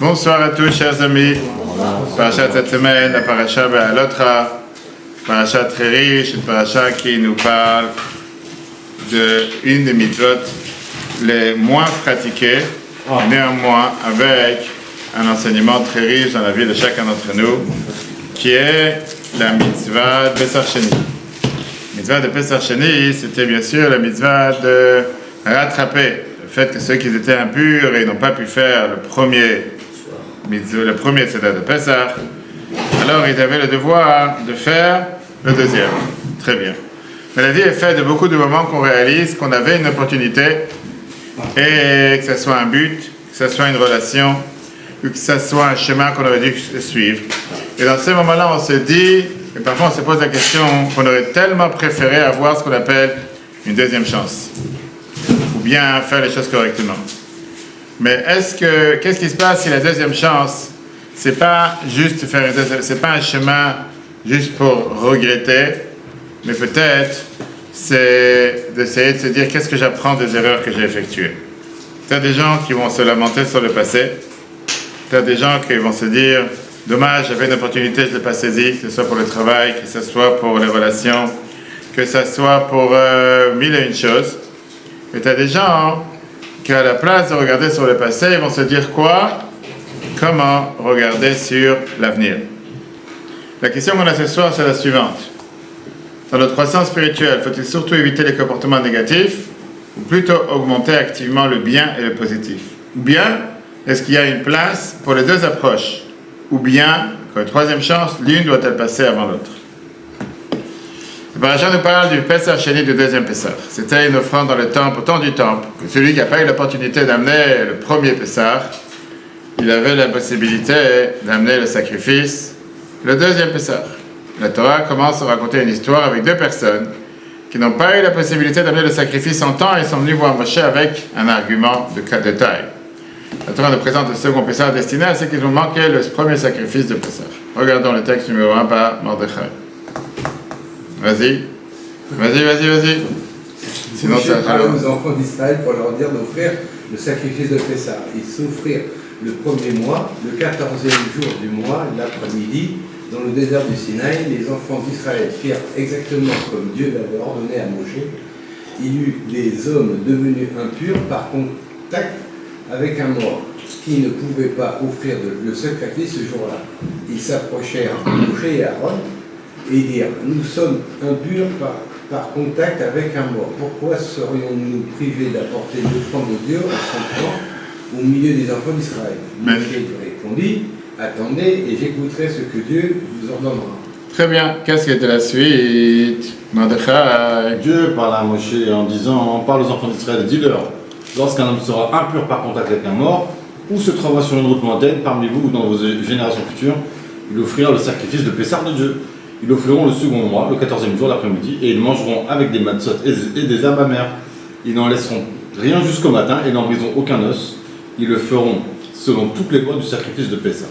Bonsoir à tous, chers amis. Parachat cette semaine, la paracha Be'alotra, paracha très riche, une paracha qui nous parle d'une des mitzvot les moins pratiquées, néanmoins avec un enseignement très riche dans la vie de chacun d'entre nous, qui est la mitzvah de Pesach Sheni. La mitzvah de Pesach Sheni, c'était bien sûr la mitzvah de rattraper le fait que ceux qui étaient impurs et n'ont pas pu faire le premier Seder de Pesach, alors ils avaient le devoir de faire le deuxième. Très bien. Mais la vie est faite de beaucoup de moments qu'on réalise qu'on avait une opportunité et que ce soit un but, que ce soit une relation, ou que ce soit un chemin qu'on aurait dû suivre. Et dans ces moments-là, on se dit, et parfois on se pose la question, qu'on aurait tellement préféré avoir ce qu'on appelle une deuxième chance, ou bien faire les choses correctement. Mais qu'est-ce qui se passe si la deuxième chance, c'est pas juste faire une deuxième, c'est pas un chemin juste pour regretter, mais peut-être c'est d'essayer de se dire qu'est-ce que j'apprends des erreurs que j'ai effectuées. Tu as des gens qui vont se lamenter sur le passé, tu as des gens qui vont se dire dommage, j'avais une opportunité, je ne l'ai pas saisie, que ce soit pour le travail, que ce soit pour les relations, que ce soit pour mille et une choses. Et tu as des gens qu'à la place de regarder sur le passé, ils vont se dire quoi? Comment regarder sur l'avenir? La question qu'on a ce soir, c'est la suivante. Dans notre croissance spirituelle, faut-il surtout éviter les comportements négatifs ou plutôt augmenter activement le bien et le positif? Ou bien, est-ce qu'il y a une place pour les deux approches? Ou bien, comme troisième chance, l'une doit-elle passer avant l'autre? Le paracha nous parle du Pesach Sheni, du deuxième Pesach. C'était une offrande dans le temple, au temps du temple, que celui qui n'a pas eu l'opportunité d'amener le premier Pesach, il avait la possibilité d'amener le sacrifice, le deuxième Pesach. La Torah commence à raconter une histoire avec deux personnes qui n'ont pas eu la possibilité d'amener le sacrifice en temps et sont venus voir Moshe avec un argument de taille. La Torah nous présente le second Pesach destiné à ceux qui ont manqué le premier sacrifice de Pesach. Regardons le texte numéro 1 par Mordechai. Vas-y. Sinon, ça parle aux enfants d'Israël pour leur dire d'offrir le sacrifice de Pessah. Ils s'offrirent le premier mois, le 14e jour du mois, l'après-midi, dans le désert du Sinaï. Les enfants d'Israël firent exactement comme Dieu l'avait ordonné à Moshe. Il y eut des hommes devenus impurs par contact avec un mort, qui ne pouvaient pas offrir le sacrifice ce jour-là. Ils s'approchèrent de Moshe et Aaron et dirent, nous sommes impurs par contact avec un mort. Pourquoi serions-nous privés d'apporter l'offrande de Dieu en son temps au milieu des enfants d'Israël? Moshe répondit, attendez et j'écouterai ce que Dieu vous ordonnera. Très bien. Qu'est-ce qui était la suite? Mordechai. Dieu parle à Moshe en disant, parle aux enfants d'Israël, dis-leur, lorsqu'un homme sera impur par contact avec un mort, ou se trouvera sur une route lointaine parmi vous ou dans vos générations futures, il offrira le sacrifice de Pessah de Dieu. Ils offriront le second mois, le 14e jour l'après-midi, et ils mangeront avec des matzot et des herbes amères. Ils n'en laisseront rien jusqu'au matin et n'en briseront aucun os. Ils le feront selon toutes les lois du sacrifice de Pessah.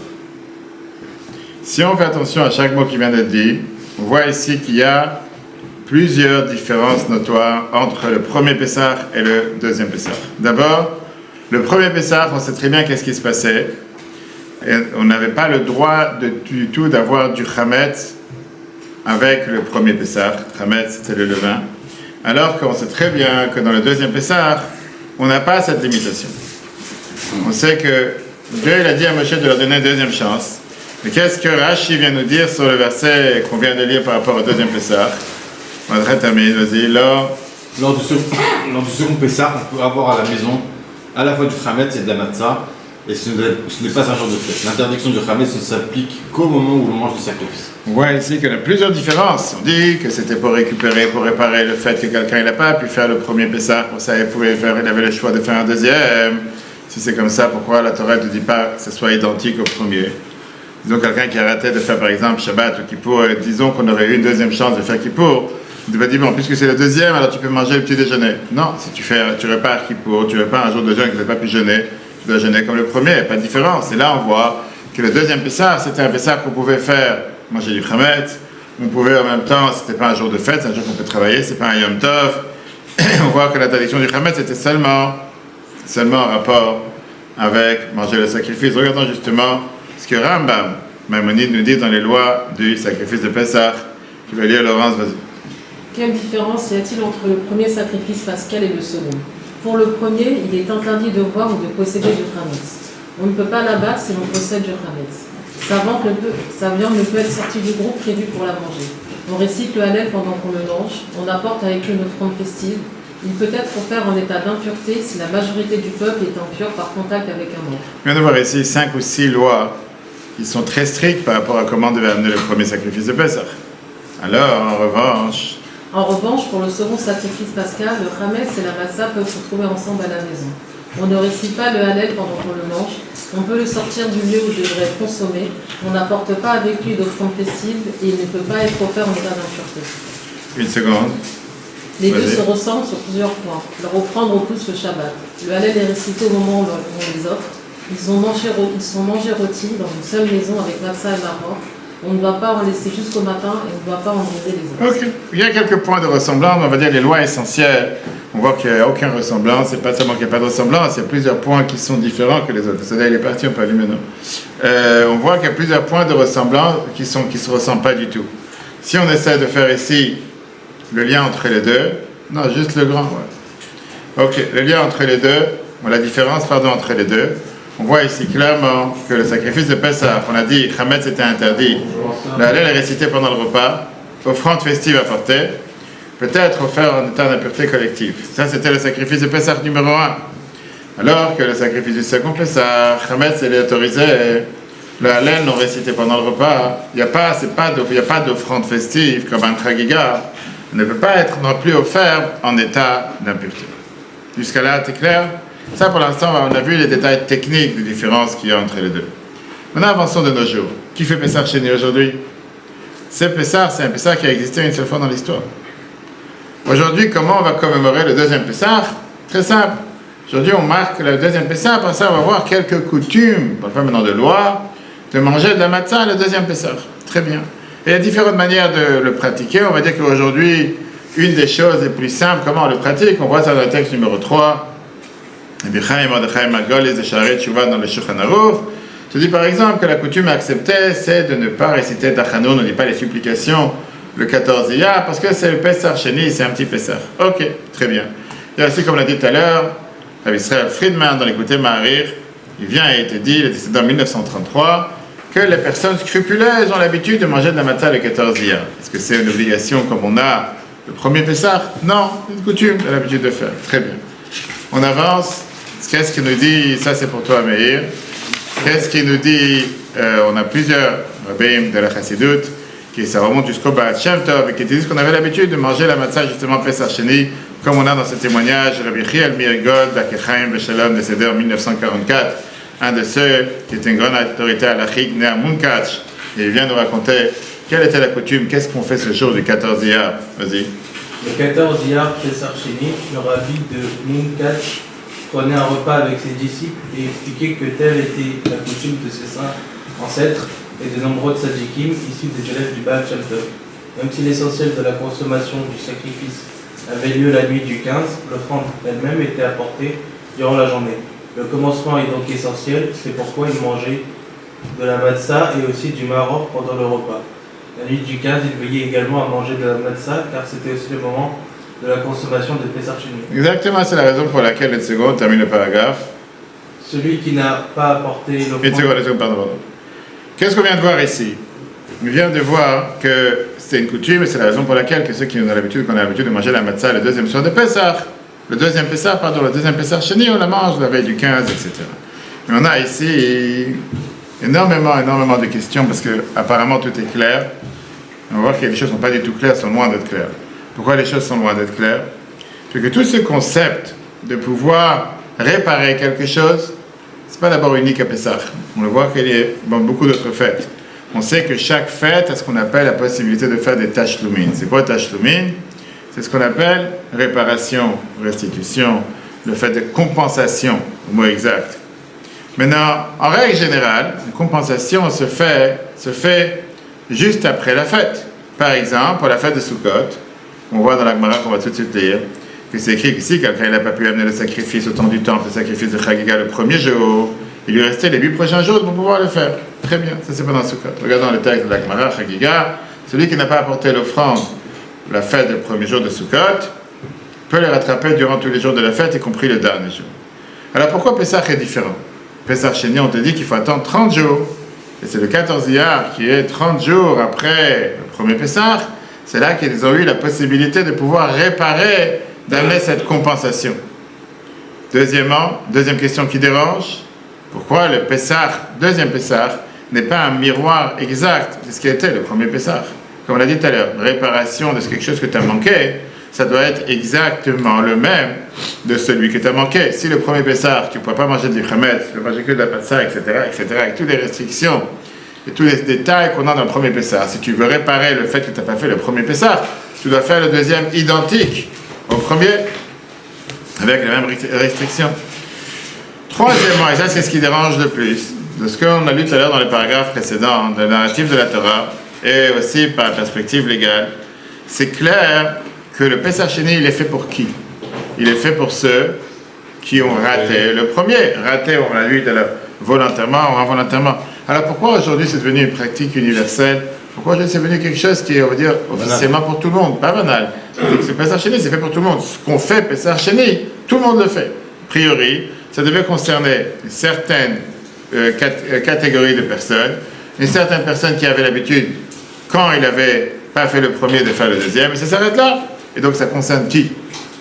Si on fait attention à chaque mot qui vient d'être dit, on voit ici qu'il y a plusieurs différences notoires entre le premier Pessah et le deuxième Pessah. D'abord, le premier Pessah, on sait très bien qu'est-ce qui se passait. Et on n'avait pas le droit du tout d'avoir du chametz avec le premier Pessah. Chametz, c'était le levain. Alors qu'on sait très bien que dans le deuxième Pessah, on n'a pas cette limitation. On sait que Dieu il a dit à Moshe de leur donner une deuxième chance. Mais qu'est-ce que Rashi vient nous dire sur le verset qu'on vient de lire par rapport au deuxième Pessah? Vas-y, Lors du second Pessah, on peut avoir à la maison à la fois du chametz et de la matzah, et ce n'est pas un jour de fête. L'interdiction du chametz ne s'applique qu'au moment où l'on mange le sacrifice. On voit ici qu'il y a plusieurs différences. On dit que c'était pour réparer le fait que quelqu'un n'a pas pu faire le premier Pessah, pour ça il avait le choix de faire un deuxième. Si c'est comme ça, pourquoi la Torah ne dit pas que ce soit identique au premier? Disons quelqu'un qui a raté de faire par exemple Shabbat ou Kippour, disons qu'on aurait eu une deuxième chance de faire Kippour. Il va dire, bon, puisque c'est le deuxième, alors tu peux manger le petit déjeuner. Non, si tu répares Kippour, tu répares un jour de jeûne que tu n'as pas pu jeûner, tu dois jeûner comme le premier, il n'y a pas de différence. Et là, on voit que le deuxième Pessah, c'était un Pessah qu'on pouvait faire, manger du chametz, on pouvait en même temps, c'était pas un jour de fête, c'est un jour qu'on peut travailler, c'est pas un Yom Tov. On voit que l'interdiction du chametz était seulement en rapport avec manger le sacrifice. Regardons justement ce que Rambam, Maïmonide, nous dit dans les lois du sacrifice de Pessah. Tu vas lire, Laurence, vas-y. Quelle différence y a-t-il entre le premier sacrifice pascal et le second? Pour le premier, il est interdit de boire ou de posséder du chametz. On ne peut pas l'abattre si l'on possède du chametz. Sa viande ne peut être sortie du groupe prévu pour la manger. On récite le Hallel pendant qu'on le mange. On apporte avec lui une offrande festive. Il peut être offert en état d'impureté si la majorité du peuple est impure par contact avec un mort. On vient de voir ici 5 ou 6 lois qui sont très strictes par rapport à comment devait amener le premier sacrifice de Pessah. Alors, en revanche, pour le second sacrifice pascal, le chametz et la massa peuvent se trouver ensemble à la maison. On ne récite pas le Hallel pendant qu'on le mange. On peut le sortir du lieu où il devrait être consommé. On n'apporte pas avec lui d'offrande festive et il ne peut pas être offert en état d'impureté. Une seconde. Les deux se ressemblent sur plusieurs points. Leur offrande repousse le Shabbat. Le Hallel est récité au moment où on les offre. Ils sont mangés rôtis dans une seule maison avec matzah et maror. On ne doit pas en laisser jusqu'au matin et on ne doit pas en briser les os. Ok. Il y a quelques points de ressemblance, on va dire les lois essentielles. On voit qu'il n'y a aucune ressemblance, c'est pas seulement qu'il n'y a pas de ressemblance, il y a plusieurs points qui sont différents que les autres. C'est-à-dire, il est parti, on peut allumer maintenant. On voit qu'il y a plusieurs points de ressemblance qui ne se ressemblent pas du tout. Si on essaie de faire ici le lien entre les deux, non, juste le grand, ouais. Ok, le lien entre les deux, la différence, entre les deux. On voit ici clairement que le sacrifice de Pessah, on a dit, chametz était interdit. Le Hallel est récité pendant le repas, offrande festive apportée, peut-être offert en état d'impureté collective. Ça, c'était le sacrifice de Pessah numéro 1. Alors que le sacrifice du second Pessah, chametz, il est autorisé, le Hallel non récité pendant le repas. Il n'y a pas d'offrande festive comme un tragiga. Ne peut pas être non plus offert en état d'impureté. Jusqu'à là, c'est clair? Ça, pour l'instant, on a vu les détails techniques des différences qu'il y a entre les deux. Maintenant, avançons de nos jours. Qui fait Pessah chez nous aujourd'hui? C'est un Pessah qui a existé une seule fois dans l'histoire. Aujourd'hui, comment on va commémorer le deuxième Pessah? Très simple. Aujourd'hui, on marque le deuxième Pessah, par ça, on va voir quelques coutumes, on ne parle pas maintenant de loi, de manger de la matzah le deuxième Pessah. Très bien. Et il y a différentes manières de le pratiquer. On va dire qu'aujourd'hui, une des choses les plus simples, comment on le pratique, on voit ça dans le texte numéro 3. Dans le Shulchan Aruch, se dit par exemple que la coutume acceptée, c'est de ne pas réciter Tachanoun, on ne dit pas les supplications le 14 Iyar, parce que c'est le Pessah Sheni, c'est un petit Pessah. Ok, très bien. Et aussi, comme on l'a dit tout à l'heure, Rabbi Israël Friedman, dans l'écouté Maharir, il vient et il dit, il est décédé en 1933, que les personnes scrupuleuses ont l'habitude de manger de la matzah le 14 Iyar. Est-ce que c'est une obligation comme on a le premier Pessah? Non, c'est une coutume, on a l'habitude de faire. Très bien. On avance. Qu'est-ce qu'il nous dit? Ça, c'est pour toi, Meir. Qu'est-ce qu'il nous dit? On a plusieurs rabbins de la Chassidut qui ça remonte jusqu'au Baal Shem Tov et qui disent qu'on avait l'habitude de manger la matzah justement Pessah Sheni, comme on a dans ce témoignage Rabbi Chiel Mirgod d'Akechaim Beshalom décédé en 1944, un de ceux qui était une grande autorité halachique né à Munkach, et il vient nous raconter quelle était la coutume, qu'est-ce qu'on fait ce jour du 14 Iyar. Vas-y. Le 14 Iyar Pessah Sheni, le rabbi de Munkach prenait un repas avec ses disciples et expliquait que telle était la coutume de ses saints ancêtres et de nombreux tzadikim issus des élèves du Baal Shem Tov. Même si l'essentiel de la consommation du sacrifice avait lieu la nuit du 15, l'offrande elle-même était apportée durant la journée. Le commencement est donc essentiel, c'est pourquoi il mangeait de la matzah et aussi du maror pendant le repas. La nuit du 15, il veillait également à manger de la matzah car c'était aussi le moment de la consommation de Pessah Sheni. Exactement, c'est la raison pour laquelle, une seconde, termine le paragraphe. Celui qui n'a pas apporté l'offrande... Une seconde, pardon. Qu'est-ce qu'on vient de voir ici? On vient de voir que c'est une coutume et c'est la raison pour laquelle que ceux qui ont l'habitude, qu'on a l'habitude de manger la matzah le deuxième soir de Pessah, le deuxième Pessah Sheni, on la mange la veille du 15, etc. Et on a ici énormément de questions parce que apparemment tout est clair. On va voir qu'il y a des choses qui ne sont pas du tout claires, sont loin d'être claires. Pourquoi les choses sont loin d'être claires? Parce que tout ce concept de pouvoir réparer quelque chose, c'est pas d'abord unique à Pessah. On le voit qu'il y a beaucoup d'autres fêtes. On sait que chaque fête a ce qu'on appelle la possibilité de faire des tashlumin. C'est quoi tashlumin? C'est ce qu'on appelle réparation, restitution, le fait de compensation, au mot exact. Maintenant, en règle générale, une compensation se fait juste après la fête. Par exemple, pour la fête de Sukkot, on voit dans la Gemara qu'on va tout de suite lire, que c'est écrit qu'ici, quelqu'un n'a pas pu amener le sacrifice au temps du temple, le sacrifice de Chagiga le premier jour, il lui restait les 8 prochains jours pour pouvoir le faire. Très bien, ça c'est pendant Sukkot. Regardons le texte de la Gemara, Chagiga, celui qui n'a pas apporté l'offrande, la fête du premier jour de Sukkot, peut les rattraper durant tous les jours de la fête, y compris le dernier jour. Alors pourquoi Pessah est différent? Pessah Sheni, on te dit qu'il faut attendre 30 jours. Et c'est le 14 Iyar qui est 30 jours après le premier Pessah. C'est là qu'ils ont eu la possibilité de pouvoir réparer, d'amener cette compensation. Deuxièmement, deuxième question qui dérange, pourquoi le Pessah, deuxième Pessah, n'est pas un miroir exact de ce qui était le premier Pessah? Comme on l'a dit tout à l'heure, réparation de quelque chose que tu as manqué, ça doit être exactement le même de celui que tu as manqué. Si le premier Pessah, tu ne pourras pas manger du Khametz, tu ne peux manger que de la patsa, etc., avec toutes les restrictions et tous les détails qu'on a dans le premier Pessah, si tu veux réparer le fait que tu n'as pas fait le premier Pessah, tu dois faire le deuxième identique au premier, avec les mêmes restrictions. Troisièmement, et ça c'est ce qui dérange le plus, de ce qu'on a lu tout à l'heure dans les paragraphes précédents, de la narrative de la Torah, et aussi par la perspective légale, c'est clair que le Pessah Sheni, il est fait pour qui? Il est fait pour ceux qui ont raté le premier. Raté, on l'a lu volontairement ou involontairement. Alors pourquoi aujourd'hui c'est devenu une pratique universelle? Pourquoi aujourd'hui c'est devenu quelque chose qui est, on va dire, officiellement pour tout le monde, pas banal? C'est Pessah Sheni, c'est fait pour tout le monde. Ce qu'on fait, Pessah Sheni, tout le monde le fait. A priori, ça devait concerner une certaine catégorie de personnes, une certaine personne qui avait l'habitude, quand il n'avait pas fait le premier, de faire le deuxième, et ça s'arrête là. Et donc ça concerne qui?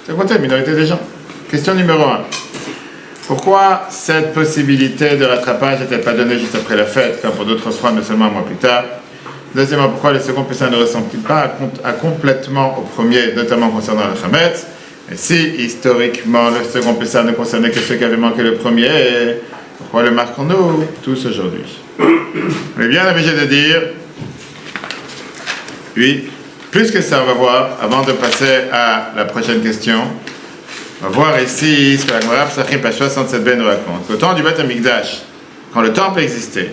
Ça concerne la minorité des gens. Question numéro 1. Pourquoi cette possibilité de rattrapage n'était pas donnée juste après la fête, comme pour d'autres offrandes, mais seulement un mois plus tard? Deuxièmement, pourquoi le second Pessah ne ressemble-t-il pas à complètement au premier, notamment concernant le Khametz? Et si, historiquement, le second Pessah ne concernait que ceux qui avaient manqué le premier, pourquoi le marquons-nous tous aujourd'hui? On est bien obligé de dire, oui, plus que ça, on va voir, avant de passer à la prochaine question, on va voir ici ce que la Gemara Psachim, page 67b, nous raconte. Au temps du Beth Amikdash, quand le temple existait,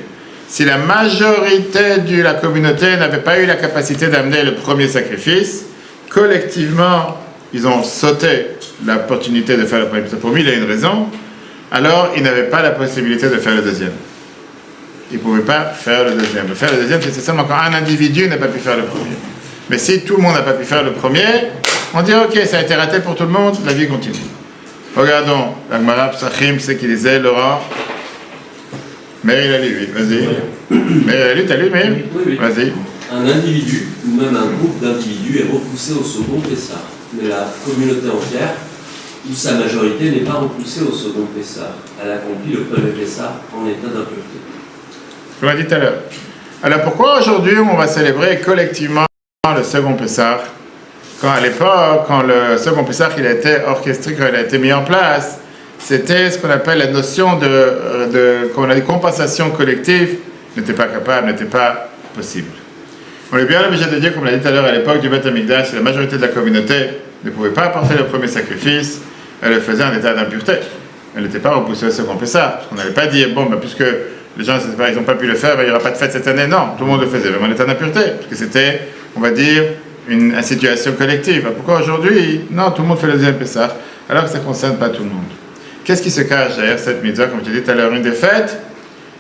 si la majorité de la communauté n'avait pas eu la capacité d'amener le premier sacrifice, collectivement, ils ont sauté l'opportunité de faire le premier. Pour lui, il y a une raison. Alors, ils n'avaient pas la possibilité de faire le deuxième. Ils ne pouvaient pas faire le deuxième. Faire le deuxième, c'est seulement quand un individu n'a pas pu faire le premier. Mais si tout le monde n'a pas pu faire le premier, on dit ok, ça a été raté pour tout le monde, la vie continue. Regardons, la Gemara Psachim, c'est qu'il disait, Laurent. Meir, il a lu, oui, vas-y. Meir, il a lu, t'as lu, Meir? Oui. Vas-y. Un individu, ou même un groupe d'individus, est repoussé au second Pessah. Mais la communauté entière, ou sa majorité, n'est pas repoussée au second Pessah. Elle accomplit le premier Pessah en état d'impureté. Je l'ai dit tout à l'heure. Alors pourquoi aujourd'hui on va célébrer collectivement le second Pessah? Quand à l'époque, quand le second Pessah il a été orchestré, quand il a été mis en place, c'était ce qu'on appelle la notion qu'on a dit, compensation collective, n'était pas capable, n'était pas possible. On est bien obligé de dire, comme on l'a dit tout à l'heure, à l'époque du Beth Amikdash, la majorité de la communauté ne pouvait pas apporter le premier sacrifice, elle le faisait en état d'impureté. Elle n'était pas repoussée au second Pessah, parce qu'on n'allait pas dire, bon, puisque les gens ils n'ont pas pu le faire, il n'y aura pas de fête cette année. Non, tout le monde le faisait, même en état d'impureté, parce que c'était, on va dire, une situation collective. Pourquoi aujourd'hui, non, tout le monde fait le deuxième Pessah, alors que ça ne concerne pas tout le monde? Qu'est-ce qui se cache derrière cette mitzvah, comme je l'ai dit tout à l'heure, une des fêtes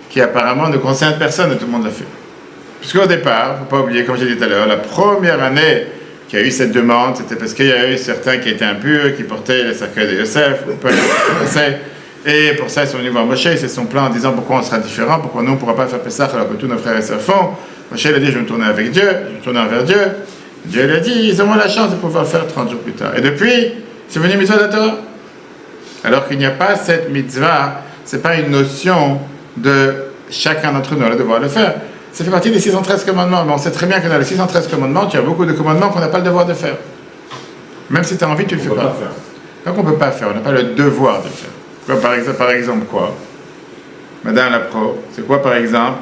qui apparemment ne concerne personne et tout le monde l'a fait? Puisqu'au départ, il ne faut pas oublier, comme j'ai dit tout à l'heure, la première année qu'il y a eu cette demande, c'était parce qu'il y a eu certains qui étaient impurs, qui portaient le cercueil de Yosef, et pour ça ils sont venus voir Moshe, c'est son plan en disant pourquoi on sera différent, pourquoi nous on ne pourra pas faire Pessah alors que tous nos frères et sœurs font. Moshe il a dit je vais me tourner avec Dieu, je vais me tourner envers Dieu. Dieu lui a dit ils auront la chance de pouvoir le faire 30 jours plus tard. Et depuis, c'est venu mitzvah de la Torah. Alors qu'il n'y a pas cette mitzvah, ce n'est pas une notion de chacun d'entre nous à devoir le faire. Ça fait partie des 613 commandements, mais on sait très bien que dans les 613 commandements, tu as beaucoup de commandements qu'on n'a pas le devoir de faire. Même si tu as envie, tu ne le fais pas. Donc on ne peut pas faire, on n'a pas le devoir de le faire. Quoi, par exemple quoi? Madame la pro, c'est quoi par exemple?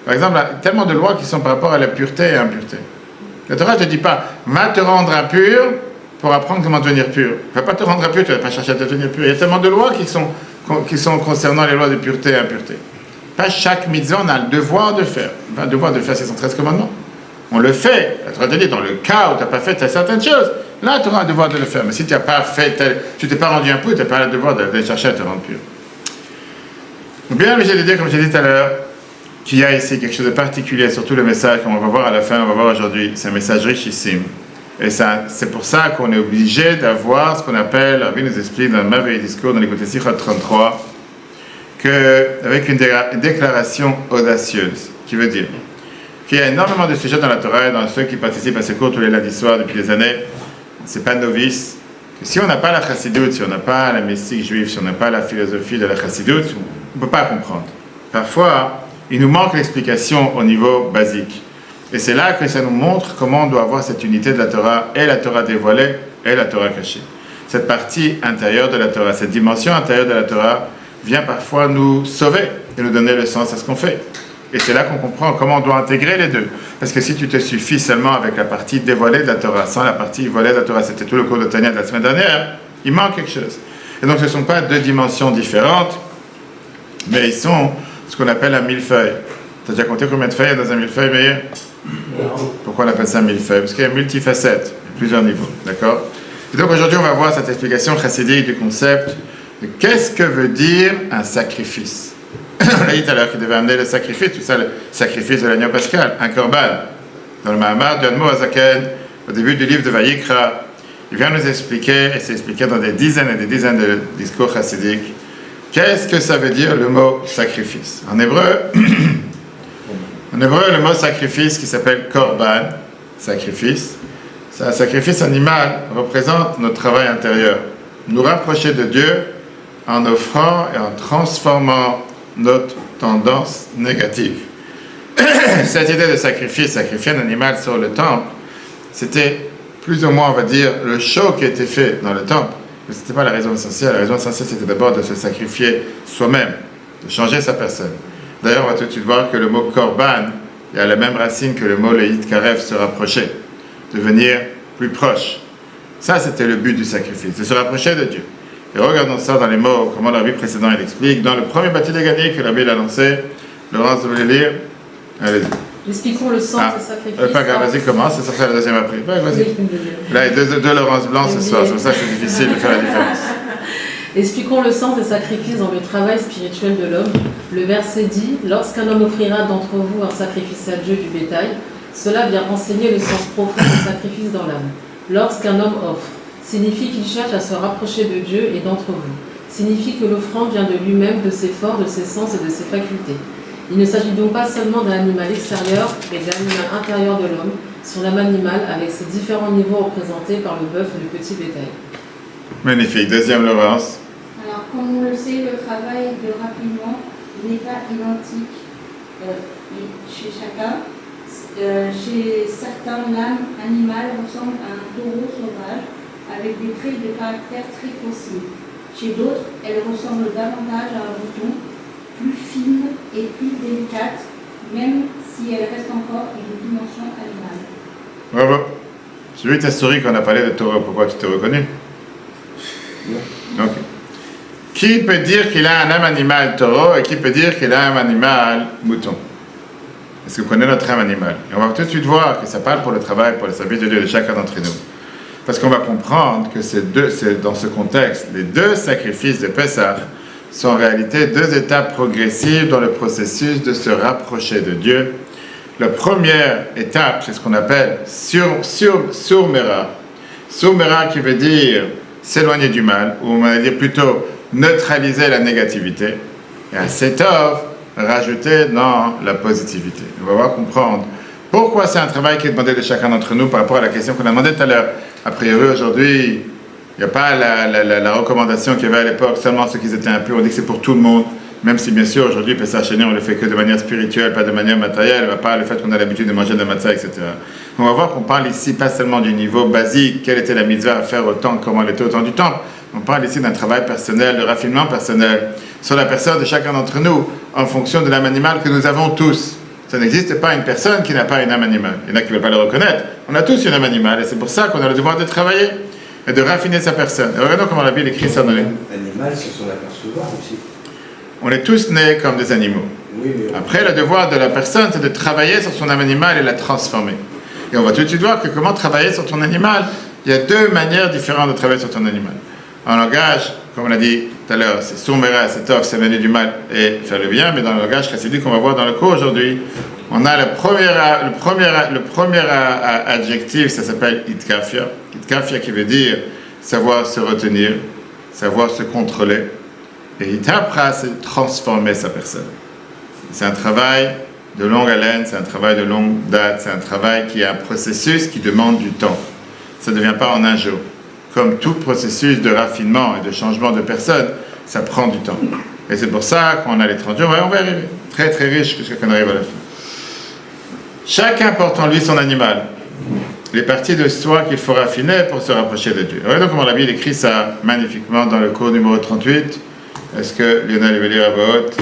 Par exemple, il y a tellement de lois qui sont par rapport à la pureté et impureté. La Torah ne te dit pas, va te rendre impur pour apprendre comment devenir pur. Ne va pas te rendre impur, tu ne vas pas chercher à devenir pur. Il y a tellement de lois qui sont concernant les lois de pureté et impureté. Pas chaque mitzvah, on a le devoir de faire. Pas le devoir de faire 613 commandements. on le fait. La Torah te dit, dans le cas où tu n'as pas fait certaines choses, là, tu auras un devoir de le faire. Mais si tu n'as pas fait, tu t'es pas rendu impur, tu n'as pas le devoir d'aller chercher à te rendre pur. Ou bien, mais j'ai de dire, comme j'ai dit tout à l'heure, qu'il y a ici quelque chose de particulier, surtout le message qu'on va voir à la fin, on va voir aujourd'hui. C'est un message richissime. Et ça, c'est pour ça qu'on est obligé d'avoir ce qu'on appelle, Rabbi nous explique dans le merveilleux discours, dans l'écoute Sichot 33, avec une déclaration audacieuse, qui veut dire qu'il y a énormément de sujets dans la Torah et dans ceux qui participent à ces cours tous les lundis soirs depuis des années. C'est pas novice. Que si on n'a pas la chassidoute, si on n'a pas la mystique juive, si on n'a pas la philosophie de la chassidoute, on ne peut pas comprendre. Parfois, il nous manque l'explication au niveau basique. Et c'est là que ça nous montre comment on doit avoir cette unité de la Torah, et la Torah dévoilée, et la Torah cachée. Cette partie intérieure de la Torah, cette dimension intérieure de la Torah, vient parfois nous sauver et nous donner le sens à ce qu'on fait. Et c'est là qu'on comprend comment on doit intégrer les deux. Parce que si tu te suffis seulement avec la partie dévoilée de la Torah, sans la partie voilée de la Torah, c'était tout le cours de Tania de la semaine dernière, il manque quelque chose. Et donc ce ne sont pas deux dimensions différentes, mais ils sont ce qu'on appelle un millefeuille. Tu as déjà compté combien de feuilles il y a dans un millefeuille, Meir? Pourquoi on appelle ça millefeuille? Parce qu'il y a multifacettes, plusieurs niveaux, d'accord? Et donc aujourd'hui on va voir cette explication chassidique du concept de qu'est-ce que veut dire un sacrifice. On a dit tout à l'heure qu'il devait amener le sacrifice, tout ça, le sacrifice de l'agneau pascal, un korban. Dans le Mahamar d'Admo Azaken, au début du livre de Vayikra, il vient nous expliquer, et c'est expliqué dans des dizaines et des dizaines de discours chassidiques, qu'est-ce que ça veut dire le mot sacrifice. En hébreu, le mot sacrifice qui s'appelle korban, sacrifice, c'est un sacrifice animal, représente notre travail intérieur. Nous rapprocher de Dieu en offrant et en transformant notre tendance négative. Cette idée de sacrifier un animal sur le temple, c'était plus ou moins, on va dire, le show qui a été fait dans le temple. Mais ce n'était pas la raison essentielle. La raison essentielle, c'était d'abord de se sacrifier soi-même, de changer sa personne. D'ailleurs, on va tout de suite voir que le mot korban, il y a la même racine que le mot leït karev, se rapprocher, devenir plus proche. Ça, c'était le but du sacrifice, de se rapprocher de Dieu. Et regardons ça dans les mots, comment le rabbi précédent il explique. Dans le premier bâti des gagnés que le rabbi a lancé, Laurence, vous voulez lire? Allez-y. Expliquons le sens des sacrifices. Pas grave, vas-y, commence, c'est sorti la deuxième après. Ouais, vas-y. Là, il y a deux Laurence Blanc ce soir, c'est pour ça que c'est difficile de faire la différence. Expliquons le sens des sacrifices dans le travail spirituel de l'homme. Le verset dit « Lorsqu'un homme offrira d'entre vous un sacrifice à Dieu du bétail, cela vient renseigner le sens profond du sacrifice dans l'âme. Lorsqu'un homme offre, signifie qu'il cherche à se rapprocher de Dieu et d'entre vous. Signifie que l'offrande vient de lui-même, de ses forces, de ses sens et de ses facultés. Il ne s'agit donc pas seulement d'un animal extérieur, mais d'un animal intérieur de l'homme, son âme animale avec ses différents niveaux représentés par le bœuf et le petit bétail. » Magnifique. Deuxième Laurence. Alors, comme on le sait, le travail de raffinement n'est pas identique chez chacun. Chez certains, l'âme animale ressemble à un taureau sauvage avec des traits de caractère très précis. Chez d'autres, elle ressemble davantage à un mouton, plus fine et plus délicate, même si elle reste encore une dimension animale. Bravo. J'ai vu ta story qu'on a parlé de taureau. Pourquoi tu t'es reconnu? Ok. Qui peut dire qu'il a un âme animal taureau et qui peut dire qu'il a un âme animal mouton? Est-ce que vous connaissez notre âme animale? Et on va tout de suite voir que ça parle pour le travail, pour le service de Dieu de chacun d'entre nous. Parce qu'on va comprendre que c'est dans ce contexte, les deux sacrifices de Pessah sont en réalité deux étapes progressives dans le processus de se rapprocher de Dieu. La première étape, c'est ce qu'on appelle surmera. Surmera qui veut dire s'éloigner du mal, ou on va dire plutôt neutraliser la négativité. Et à Setov, rajouter dans la positivité. On va voir comprendre pourquoi c'est un travail qui est demandé de chacun d'entre nous par rapport à la question qu'on a demandé tout à l'heure. A priori, aujourd'hui, il n'y a pas la recommandation qu'il y avait à l'époque, seulement ceux qui étaient impurs. On dit que c'est pour tout le monde, même si bien sûr, aujourd'hui, Pessah Sheni, on le fait que de manière spirituelle, pas de manière matérielle, pas le fait qu'on a l'habitude de manger de la matzah, etc. On va voir qu'on parle ici pas seulement du niveau basique, quelle était la mitzvah à faire au temple, comment elle était au temps du temple. On parle ici d'un travail personnel, de raffinement personnel, sur la personne de chacun d'entre nous, en fonction de l'âme animale que nous avons tous. Ça n'existe pas une personne qui n'a pas une âme animale. Il y en a qui ne veulent pas le reconnaître. On a tous une âme animale, et c'est pour ça qu'on a le devoir de travailler et de raffiner sa personne. Et regardons comment la Bible écrit ça dans les... L'animal, ce sont l'apercevoir aussi. On est tous nés comme des animaux. Oui, mais après, le devoir de la personne, c'est de travailler sur son âme animale et la transformer. Et on va tout de suite voir que comment travailler sur ton animal. Il y a deux manières différentes de travailler sur ton animal. En langage, comme on l'a dit tout à l'heure, c'est soumera, c'est tov, c'est mener du mal et faire le bien, mais dans le langage chassidique qu'on va voir dans le cours aujourd'hui, on a le premier adjectif, ça s'appelle itkafia. Itkafia qui veut dire savoir se retenir, savoir se contrôler. Et itapra, c'est transformer sa personne. C'est un travail de longue haleine, c'est un travail de longue date, c'est un travail qui est un processus qui demande du temps. Ça ne devient pas en un jour. Comme tout processus de raffinement et de changement de personne, ça prend du temps. Et c'est pour ça qu'on a les 30 jours, et on va arriver très très riche jusqu'à qu'on arrive à la fin. Chacun porte en lui son animal, les parties de soi qu'il faut raffiner pour se rapprocher de Dieu. Regardez comment la Bible écrit ça magnifiquement dans le cours numéro 38. Est-ce que Lionel veut lire à voix haute?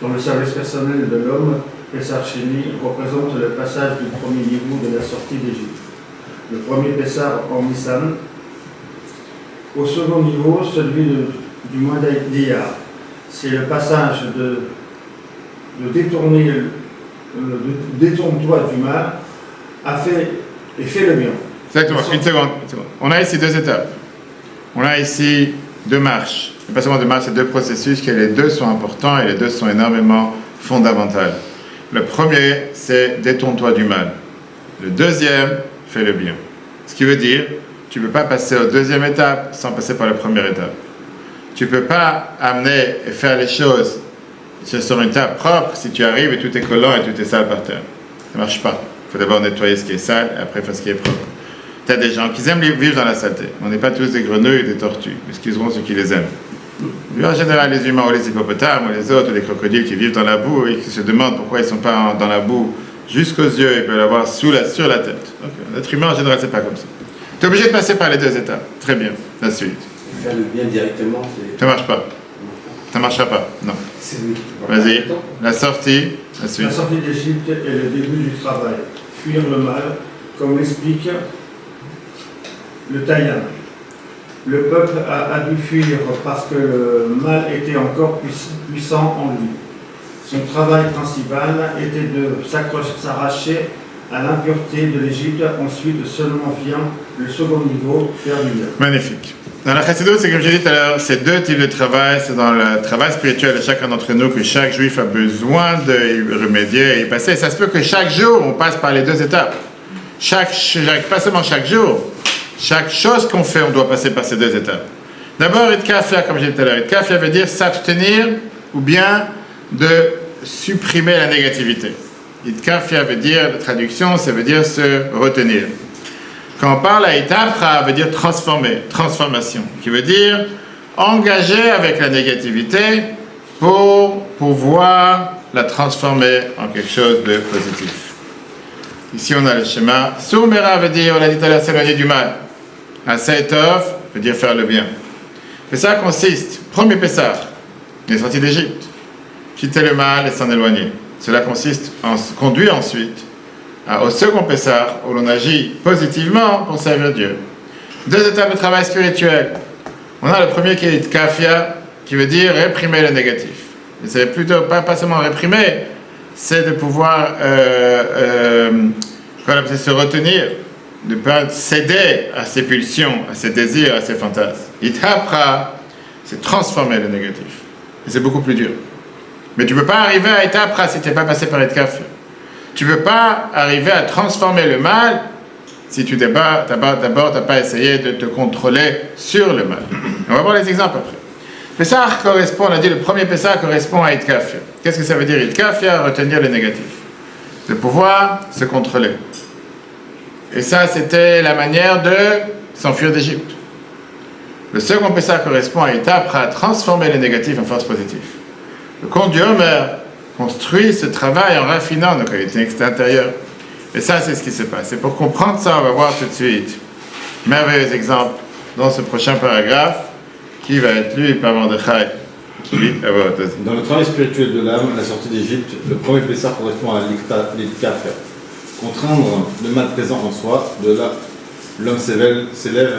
Dans le service personnel de l'homme, Pessar Sheni représente le passage du premier niveau de la sortie d'Égypte. Le premier Pessar en Nissan. Au second niveau, celui du mois d'Iyar. C'est le passage de détourner, détourne-toi du mal, et fais le bien. Exactement, une seconde. On a ici deux étapes. On a ici deux marches. Et pas seulement deux marches, c'est deux processus, que les deux sont importants et les deux sont énormément fondamentaux. Le premier, c'est détourne-toi du mal. Le deuxième, fais le bien. Ce qui veut dire, tu ne peux pas passer aux deuxième étape sans passer par la première étape. Tu ne peux pas amener et faire les choses sur une table propre si tu arrives et tout est collant et tout est sale par terre. Ça ne marche pas. Il faut d'abord nettoyer ce qui est sale et après faire ce qui est propre. Tu as des gens qui aiment vivre dans la saleté. On n'est pas tous des grenouilles et des tortues. Excuseront ceux qui les aiment. Mais en général, les humains ou les hippopotames ou les autres, ou les crocodiles qui vivent dans la boue et qui se demandent pourquoi ils ne sont pas dans la boue jusqu'aux yeux, ils peuvent l'avoir sur la tête. Donc, l'être humain en général, c'est pas comme ça. Tu es obligé de passer par les deux étapes. Très bien. La suite. Faire le bien directement, c'est... Ça ne marche pas. Ça ne marchera pas. Non. Vas-y. La sortie. La suite. La sortie d'Égypte est le début du travail. Fuir le mal, comme l'explique le Taïan. Le peuple a dû fuir parce que le mal était encore puissant en lui. Son travail principal était de s'arracher à l'impureté de l'Égypte. Ensuite, seulement vient le second niveau, faire du bien. Magnifique. Dans la Chassidut, c'est comme j'ai dit tout à l'heure, c'est deux types de travail. C'est dans le travail spirituel de chacun d'entre nous que chaque juif a besoin de remédier et y passer. Ça se peut que chaque jour, on passe par les deux étapes. Pas seulement chaque jour. Chaque chose qu'on fait, on doit passer par ces deux étapes. D'abord, itkafia, comme j'ai dit tout à l'heure. Itkafia veut dire s'abstenir ou bien de supprimer la négativité. Itkafia veut dire, la traduction, ça veut dire se retenir. Quand on parle à itapra, veut dire transformer, transformation, qui veut dire engager avec la négativité pour pouvoir la transformer en quelque chose de positif. Ici, on a le schéma. Soumera veut dire, on l'a dit tout à l'heure, s'éloigner du mal. Asaitov veut dire faire le bien. Et ça consiste, premier Pessah, il est sorti d'Égypte, quitter le mal et s'en éloigner. Cela consiste en conduit ensuite au second Pessah, où l'on agit positivement pour servir Dieu. Deux étapes de travail spirituel. On a le premier qui est itkafia, qui veut dire réprimer le négatif. Et c'est plutôt pas seulement réprimer, c'est de pouvoir se retenir, de ne pas céder à ses pulsions, à ses désirs, à ses fantasmes. Itapra, c'est transformer le négatif. Et c'est beaucoup plus dur. Mais tu ne peux pas arriver à Itapra si tu n'es pas passé par Itkafia. Tu ne peux pas arriver à transformer le mal si tu n'as pas essayé de te contrôler sur le mal. On va voir les exemples après. Pessah correspond, on a dit le premier Pessah correspond à Itkafia. Qu'est-ce que ça veut dire Itkafia? Retenir le négatif. De pouvoir se contrôler. Et ça, c'était la manière de s'enfuir d'Égypte. Le second Pessah correspond à Itapra, à transformer le négatif en force positive. Le conte du Homer construit ce travail en raffinant nos qualités intérieures. Et ça, c'est ce qui se passe. Et pour comprendre ça, on va voir tout de suite merveilleux exemple dans ce prochain paragraphe qui va être lu par Mordechai. Dans le travail spirituel de l'âme, la sortie d'Égypte, le premier Pessah correspond à l'itkafia. Contraindre le mal présent en soi, de là, l'homme s'élève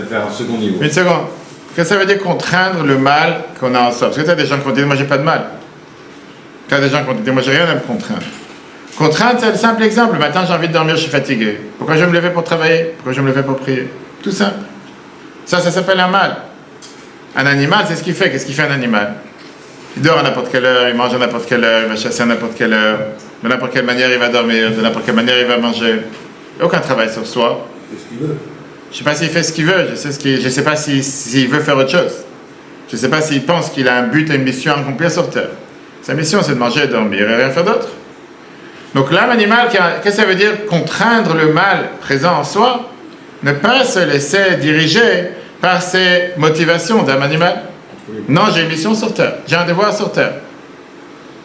vers un second niveau. Une seconde. Qu'est-ce que ça veut dire contraindre le mal qu'on a en soi? Parce que tu as des gens qui vont dire, moi j'ai pas de mal. Tu as des gens qui vont dire, moi j'ai rien à me contraindre. Contrainte, c'est le simple exemple. Le matin, j'ai envie de dormir, je suis fatigué. Pourquoi je vais me lever pour travailler? Pourquoi je vais me lever pour prier? Tout simple. Ça s'appelle un mal. Un animal, c'est ce qu'il fait. Qu'est-ce qu'il fait un animal? Il dort à n'importe quelle heure, il mange à n'importe quelle heure, il va chasser à n'importe quelle heure, de n'importe quelle manière il va dormir, de n'importe quelle manière il va manger. Il n'y a aucun travail sur soi. Il fait ce qu'il veut. Je ne sais pas s'il fait ce qu'il veut, je ne sais pas s'il veut faire autre chose. Je ne sais pas s'il pense qu'il a un but et une mission à accomplir sur Terre. Sa mission, c'est de manger et dormir et rien faire d'autre. Donc l'âme animale, qu'est-ce que ça veut dire? Contraindre le mal présent en soi, ne pas se laisser diriger par ses motivations d'âme animale. Non, j'ai une mission sur Terre, j'ai un devoir sur Terre.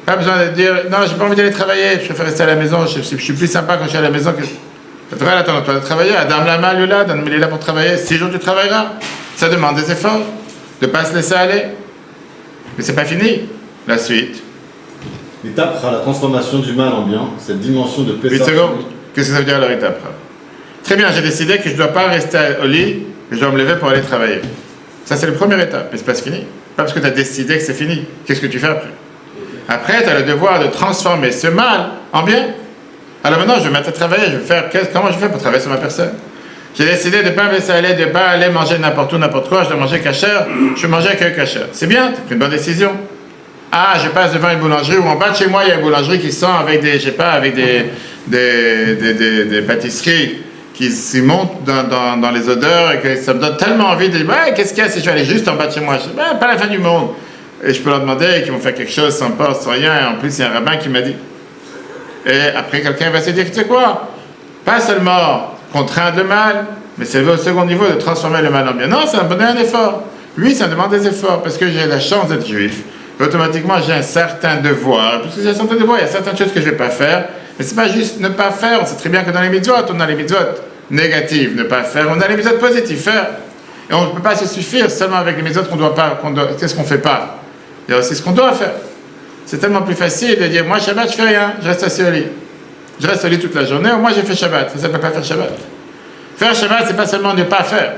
Pas besoin de dire, non, j'ai pas envie d'aller travailler, je préfère rester à la maison, je suis plus sympa quand je suis à la maison que... Attends, toi de travailler, Adam Lama, lui là, il est là pour travailler, 6 jours tu travailleras. Ça demande des efforts, de ne pas se laisser aller. Mais c'est pas fini, la suite. L'étape sera la transformation du mal en bien, cette dimension de 8 Pessah. secondes. Qu'est-ce que ça veut dire leur étape? Très bien, j'ai décidé que je ne dois pas rester au lit, que je dois me lever pour aller travailler. Ça, c'est la première étape, mais c'est pas fini. Pas parce que tu as décidé que c'est fini. Qu'est-ce que tu fais après? Après, tu as le devoir de transformer ce mal en bien. Alors maintenant, je vais me mettre à travailler, je vais faire... Comment je fais pour travailler sur ma personne? J'ai décidé de ne pas me laisser aller, de ne pas aller manger n'importe où, n'importe quoi, je dois manger cachère, je vais manger que cachère. C'est bien, tu as pris une bonne décision. Ah, je passe devant une boulangerie, ou en bas de chez moi, il y a une boulangerie qui sent avec des, je sais pas, avec des pâtisseries qui s'y montent dans les odeurs et que ça me donne tellement envie de dire, ouais, qu'est-ce qu'il y a si je vais aller juste en bas de chez moi? Je dis, pas la fin du monde. Et je peux leur demander qu'ils vont faire quelque chose sans porte, sans rien, et en plus, il y a un rabbin qui m'a dit. Et après, quelqu'un va se dire, tu sais quoi? Pas seulement contraindre le mal, mais c'est au second niveau de transformer le mal en bien. Non, ça me donne un effort. Oui, ça me demande des efforts parce que j'ai la chance d'être juif. Automatiquement, j'ai un certain devoir. Parce que j'ai un certain devoir, il y a certaines choses que je ne vais pas faire. Mais ce n'est pas juste ne pas faire. On sait très bien que dans les mitzvot, on a les mitzvot négatives, ne pas faire. On a les mitzvot positives, faire. Et on ne peut pas se suffire seulement avec les mitzvot qu'on doit pas. Qu'est-ce qu'on ne fait pas? Il y a aussi ce qu'on doit faire. C'est tellement plus facile de dire, moi, Shabbat, je fais rien. Je reste assis au lit. Je reste au lit toute la journée. Moi, j'ai fait Shabbat. Ça ne s'appelle pas faire Shabbat. Faire Shabbat, ce n'est pas seulement ne pas faire.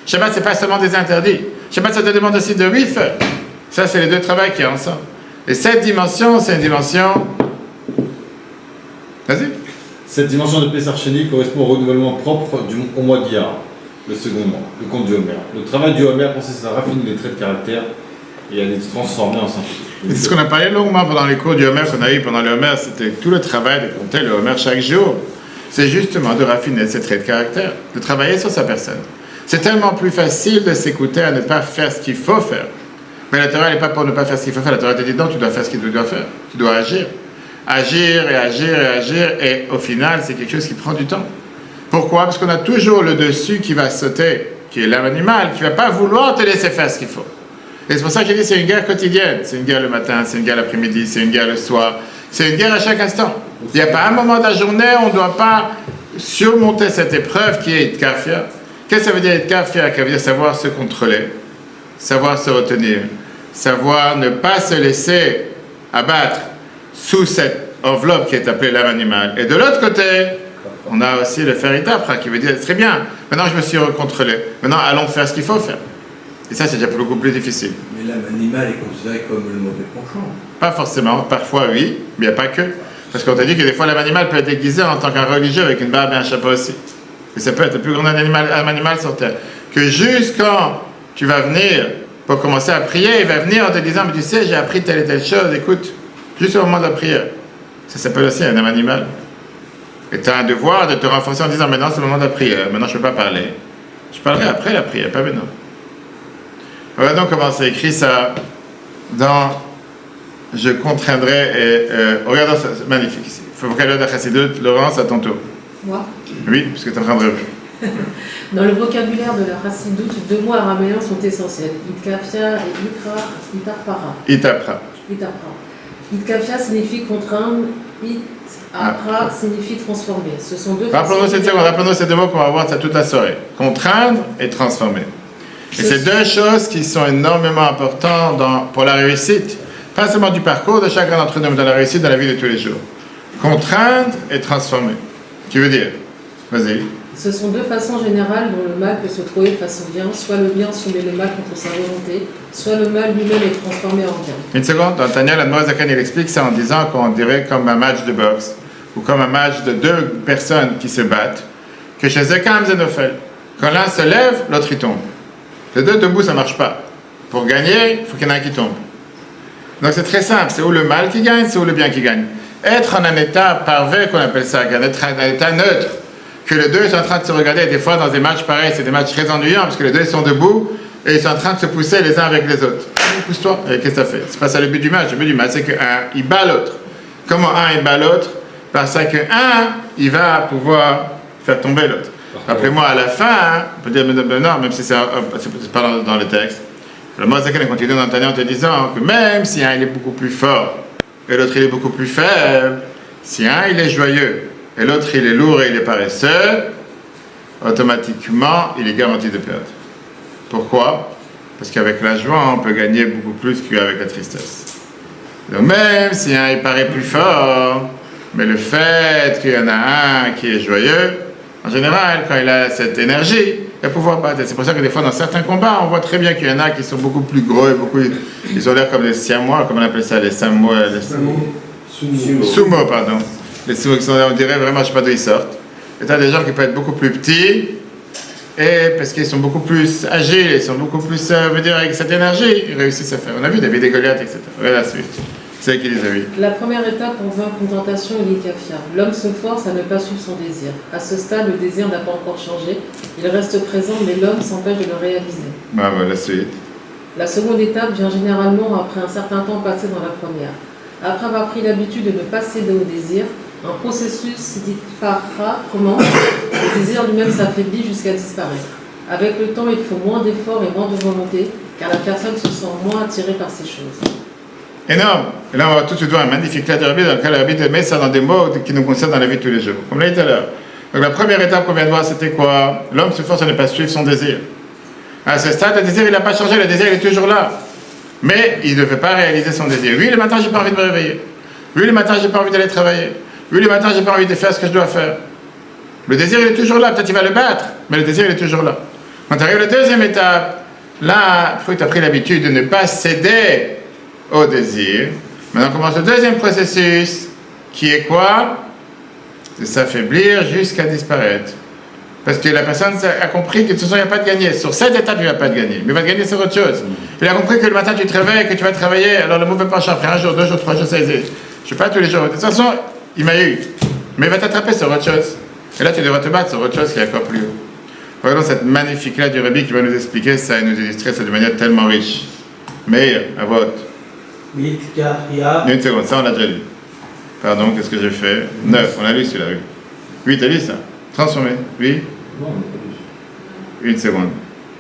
Shabbat, ce n'est pas seulement des interdits. Shabbat, ça te demande aussi de oui faire. Ça, c'est les deux travaux qui sont ensemble. Et cette dimension, c'est une dimension... Vas-y. Cette dimension de Pessah Sheni correspond au renouvellement propre au mois d'Iyar, le second mois, le conte du Homer. Le travail du Homer consiste à raffiner les traits de caractère et à les transformer en sainteté. C'est ce qu'on a parlé longuement pendant les cours du Homer qu'on a eu pendant le Homer, c'était tout le travail de compter le Homer chaque jour. C'est justement de raffiner ses traits de caractère, de travailler sur sa personne. C'est tellement plus facile de s'écouter à ne pas faire ce qu'il faut faire. Mais la Torah n'est pas pour ne pas faire ce qu'il faut faire. La Torah te dit non, tu dois faire ce que tu dois faire. Tu dois agir. Agir et agir et agir. Et au final, c'est quelque chose qui prend du temps. Pourquoi? Parce qu'on a toujours le dessus qui va sauter, qui est l'âme animale, qui ne va pas vouloir te laisser faire ce qu'il faut. Et c'est pour ça que je dis c'est une guerre quotidienne. C'est une guerre le matin, c'est une guerre l'après-midi, c'est une guerre le soir. C'est une guerre à chaque instant. Il n'y a pas un moment de la journée où on ne doit pas surmonter cette épreuve qui est Itkafia. Qu'est-ce que ça veut dire Itkafia? Ça veut dire savoir se contrôler, savoir se retenir, savoir ne pas se laisser abattre sous cette enveloppe qui est appelée l'âme animale. Et de l'autre côté, on a aussi le faire Itapra qui veut dire très bien, maintenant je me suis recontrôlé, maintenant allons faire ce qu'il faut faire. Et ça, c'est déjà beaucoup plus difficile. Mais l'âme animale est considérée comme le mauvais penchant. Pas forcément, parfois oui, mais il n'y a pas que. Parce qu'on t'a dit que des fois l'âme animale peut être déguisée en tant qu'un religieux avec une barbe et un chapeau aussi. Et ça peut être le plus grand âme animale sur Terre. Que juste quand tu vas venir pour commencer à prier, il va venir en te disant, mais tu sais, j'ai appris telle et telle chose, écoute, juste au moment de la prière. Ça s'appelle aussi un âme animal. Et tu as un devoir de te renforcer en disant, maintenant c'est le moment de la prière, maintenant je ne peux pas parler. Je parlerai après la prière, pas maintenant. Regardons comment c'est écrit ça dans je contraindrai et regardons ça, c'est magnifique ici. Il faut vocabulaire de Chassidut. Laurence, à ton tour. Moi? Oui, puisque tu es en train de rêver. Dans le vocabulaire de la Chassidut, deux mots araméens sont essentiels. Itkafia et Itapara. Itapra. Itapra. Itkafia signifie contraindre, Itapra signifie transformer. Ce sont deux Rappelons-nous ces deux mots qu'on va voir ça toute la soirée. Contraindre et transformer. Et c'est deux choses qui sont énormément importantes pour la réussite, pas seulement du parcours de chacun d'entre nous, mais dans la réussite de la vie de tous les jours. Contraindre et transformer. Tu veux dire? Vas-y. Ce sont deux façons générales dont le mal peut se trouver face au bien. Soit le bien soumet le mal contre sa volonté, soit le mal lui-même est transformé en bien. Une seconde, dans Tania, la Zakan, il explique ça en disant qu'on dirait comme un match de boxe. ou comme un match de deux personnes qui se battent, que chez Zekam Zenofel. Quand l'un se lève, l'autre il tombe. Les deux debout, ça ne marche pas. Pour gagner, il faut qu'il y en ait un qui tombe. Donc c'est très simple, c'est ou le mal qui gagne, c'est ou le bien qui gagne. Être en un état parfait, qu'on appelle ça, être en un état neutre, que les deux sont en train de se regarder, et des fois dans des matchs pareils, c'est des matchs très ennuyants, parce que les deux ils sont debout, et ils sont en train de se pousser les uns avec les autres. Pousse-toi, et qu'est-ce que ça fait? C'est pas ça le but du match. Le but du match, c'est qu'un, il bat l'autre. Comment un, il bat l'autre? Parce qu'un, il va pouvoir faire tomber l'autre. Rappelez-moi, à la fin, on peut dire, non, même si c'est pas dans le texte, le mot Zaken continue d'entraîner en te disant que même si un, il est beaucoup plus fort, et l'autre, il est beaucoup plus faible, si un, il est joyeux, et l'autre, il est lourd et il est paresseux, automatiquement, il est garanti de perdre. Pourquoi? Parce qu'avec la joie, on peut gagner beaucoup plus qu'avec la tristesse. Donc même si un, il paraît plus fort, mais le fait qu'il y en a un qui est joyeux, en général, quand il a cette énergie, il va pouvoir battre. C'est pour ça que des fois, dans certains combats, on voit très bien qu'il y en a qui sont beaucoup plus gros et ils ont l'air comme les siamois, comme on appelle ça, les samois, sumo, pardon. Les sumo qui sont, on dirait vraiment, je ne sais pas d'où ils sortent. Et tu as des gens qui peuvent être beaucoup plus petits, et parce qu'ils sont beaucoup plus agiles, ils sont beaucoup plus, veut dire, avec cette énergie, ils réussissent à faire. On a vu David et Goliath, etc. Voilà la suite. C'est qui les a vus. La première étape pour vaincre une tentation est l'ikafia. L'homme se force à ne pas suivre son désir. À ce stade, le désir n'a pas encore changé. Il reste présent, mais l'homme s'empêche de le réaliser. Bah, la suite. La seconde étape vient généralement après un certain temps passé dans la première. Après avoir pris l'habitude de ne pas céder au désir, un processus dit para commence. Le désir lui-même s'affaiblit jusqu'à disparaître. Avec le temps, il faut moins d'efforts et moins de volonté, car la personne se sent moins attirée par ces choses. Énorme. Et là, on va tout de suite voir un magnifique clair de Rabbi dans lequel Rabbi met ça dans des mots qui nous concernent dans la vie de tous les jours. Comme l'a dit tout à l'heure. Donc la première étape qu'on vient de voir, c'était quoi? L'homme se force à ne pas suivre son désir. À ce stade, le désir, il n'a pas changé, le désir, il est toujours là. Mais il ne veut pas réaliser son désir. Oui, le matin, j'ai pas envie de me réveiller. Oui, le matin, j'ai pas envie d'aller travailler. Oui, le matin, j'ai pas envie de faire ce que je dois faire. Le désir, il est toujours là. Peut-être il va le battre, mais le désir, il est toujours là. Quand tu arrives à la deuxième étape, là, tu as pris l'habitude de ne pas céder au désir. Maintenant commence le deuxième processus, qui est quoi? De s'affaiblir jusqu'à disparaître. Parce que la personne a compris que de toute façon, il n'y a pas de gagner. Sur cette étape, il ne va pas de gagner. Mais il va te gagner sur autre chose. Il a compris que le matin, tu te réveilles, que tu vas travailler, alors le mauvais penchant, après un jour, 2 jours, 3 jours, ça existe. Je ne suis pas tous les jours. De toute façon, il m'a eu. Mais il va t'attraper sur autre chose. Et là, tu devras te battre sur autre chose qui est encore plus haut. Regardons cette magnifique là du Rabbi qui va nous expliquer ça et nous illustrer ça de manière tellement riche. Meir, à vote. Une seconde, ça on l'a déjà lu. Pardon, qu'est-ce que j'ai fait? 9, on a lu celui-là, oui. 8, t'as lu ça? Transformé, oui? Non, on n'a pas lu. Une seconde.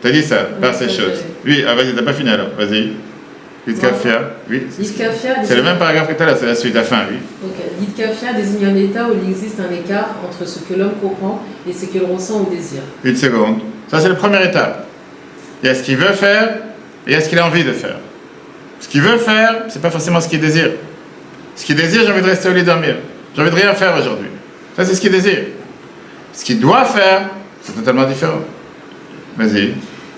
T'as dit ça, par ces choses. Oui, ah vas-y, t'as pas fini alors, vas-y. Itkafia, oui. C'est le même paragraphe que tu as là, c'est la suite, la fin, oui. Ok. L'itkafia désigne un état où il existe un écart entre ce que l'homme comprend et ce qu'il ressent ou désire. Une seconde. Ça, c'est la première étape. Il y a ce qu'il veut faire et il y a ce qu'il a envie de faire. Ce qu'il veut faire, c'est pas forcément ce qu'il désire. Ce qu'il désire, j'ai envie de rester au lit dormir. J'ai envie de rien faire aujourd'hui. Ça, c'est ce qu'il désire. Ce qu'il doit faire, c'est totalement différent. Vas-y.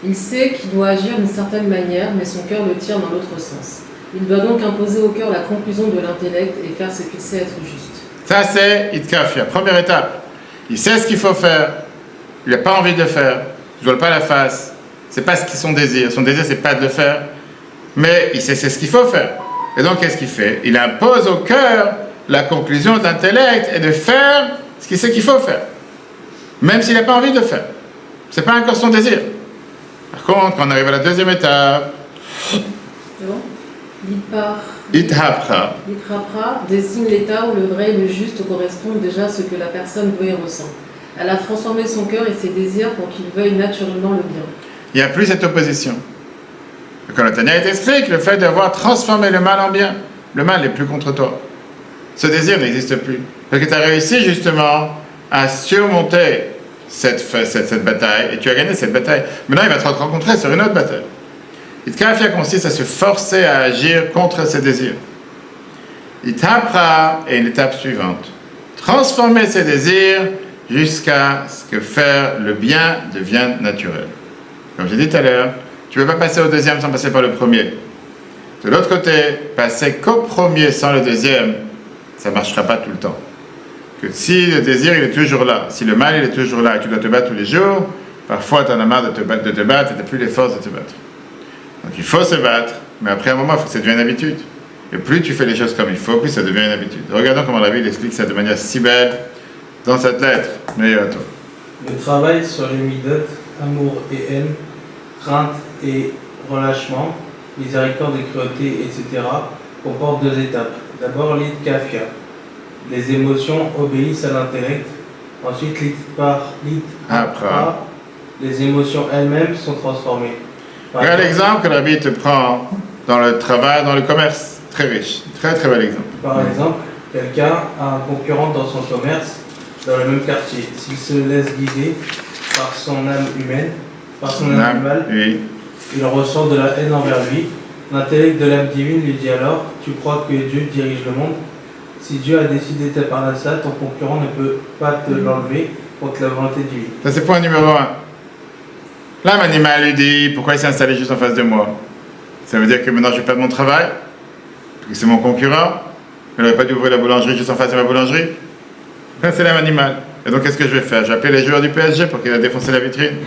Il sait qu'il doit agir d'une certaine manière, mais son cœur le tire dans l'autre sens. Il doit donc imposer au cœur la conclusion de l'intellect et faire ce qu'il sait être juste. Ça, c'est Itkafia. Première étape. Il sait ce qu'il faut faire. Il n'a pas envie de le faire. Il ne voit pas la face. C'est pas ce qui est son désir. Son désir, c'est pas de le faire. Mais il sait c'est ce qu'il faut faire. Et donc, qu'est-ce qu'il fait? Il impose au cœur la conclusion de l'intellect et de faire ce qu'il sait qu'il faut faire. Même s'il n'a pas envie de le faire. C'est pas encore son désir. Par contre, quand on arrive à la deuxième étape, C'est bon? Ithapra. L'Itrapra désigne l'état où le vrai et le juste correspondent déjà à ce que la personne veut et ressent. Elle a transformé son cœur et ses désirs pour qu'il veuille naturellement le bien. Il n'y a plus cette opposition. Quand le Tanya t'explique le fait d'avoir transformé le mal en bien. Le mal n'est plus contre toi. Ce désir n'existe plus. Parce que tu as réussi justement à surmonter cette bataille et tu as gagné cette bataille. Maintenant, il va te rencontrer sur une autre bataille. Itkafia consiste à se forcer à agir contre ses désirs. Itapra est une étape suivante. Transformer ses désirs jusqu'à ce que faire le bien devienne naturel. Comme j'ai dit tout à l'heure, tu ne peux pas passer au deuxième sans passer par le premier. De l'autre côté, passer qu'au premier sans le deuxième, ça ne marchera pas tout le temps. que si le désir il est toujours là, si le mal il est toujours là et tu dois te battre tous les jours, parfois tu en as marre de te battre et tu n'as plus les forces de te battre. Donc il faut se battre, mais après un moment, il faut que ça devienne une habitude. Et plus tu fais les choses comme il faut, plus ça devient une habitude. Regardons comment la Bible explique ça de manière si belle dans cette lettre. Mais à toi. Le travail sur les midot, amour et haine, crainte et relâchement, miséricorde et cruauté, etc., comporte 2 étapes. D'abord, l'itkafia. Les émotions obéissent à l'intellect. Ensuite, l'itpra. Les émotions elles-mêmes sont transformées. Regarde l'exemple que la Bible te prend dans le travail, dans le commerce. Très riche. Très très bel exemple. Par exemple, quelqu'un a un concurrent dans son commerce, dans le même quartier. S'il se laisse guider par son âme humaine, par son âme animale, oui. il ressent de la haine envers lui. L'intellect de l'âme divine lui dit alors, tu crois que Dieu dirige le monde? Si Dieu a décidé de t'épargner ça, ton concurrent ne peut pas te l'enlever contre la volonté divine. Ça c'est point numéro 1. L'âme animale lui dit, pourquoi il s'est installé juste en face de moi? Ça veut dire que maintenant je vais perdre mon travail? Parce que c'est mon concurrent? Il n'aurait pas dû ouvrir la boulangerie juste en face de ma boulangerie? Ça c'est l'âme animale. Et donc qu'est-ce que je vais faire? Je vais appeler les joueurs du PSG pour qu'ils aient défoncé la vitrine.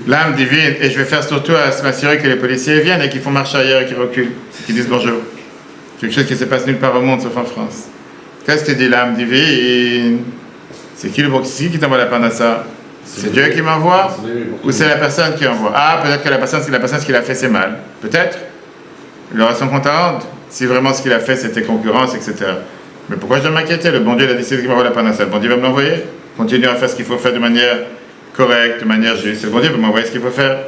L'âme divine, et je vais faire surtout à m'assurer que les policiers viennent et qu'ils font marche arrière et qu'ils reculent, qu'ils disent bonjour. Quelque chose qui se passe nulle part au monde sauf en France. Qu'est-ce que dit l'âme divine? C'est qui t'envoie la parnassa? C'est Dieu qui m'envoie? Ou c'est la personne qui envoie? Ah, peut-être que la personne, c'est la personne, ce qu'il a fait, c'est mal. Peut-être. Il aura son compte à rendre. Si vraiment ce qu'il a fait, c'était concurrence, etc. Mais pourquoi je dois m'inquiéter? Le bon Dieu, il a décidé qu'il m'envoie la parnassa. Le bon Dieu va me l'envoyer. Continue à faire ce qu'il faut faire de manière correcte, de manière juste. Le bon Dieu va m'envoyer ce qu'il faut faire.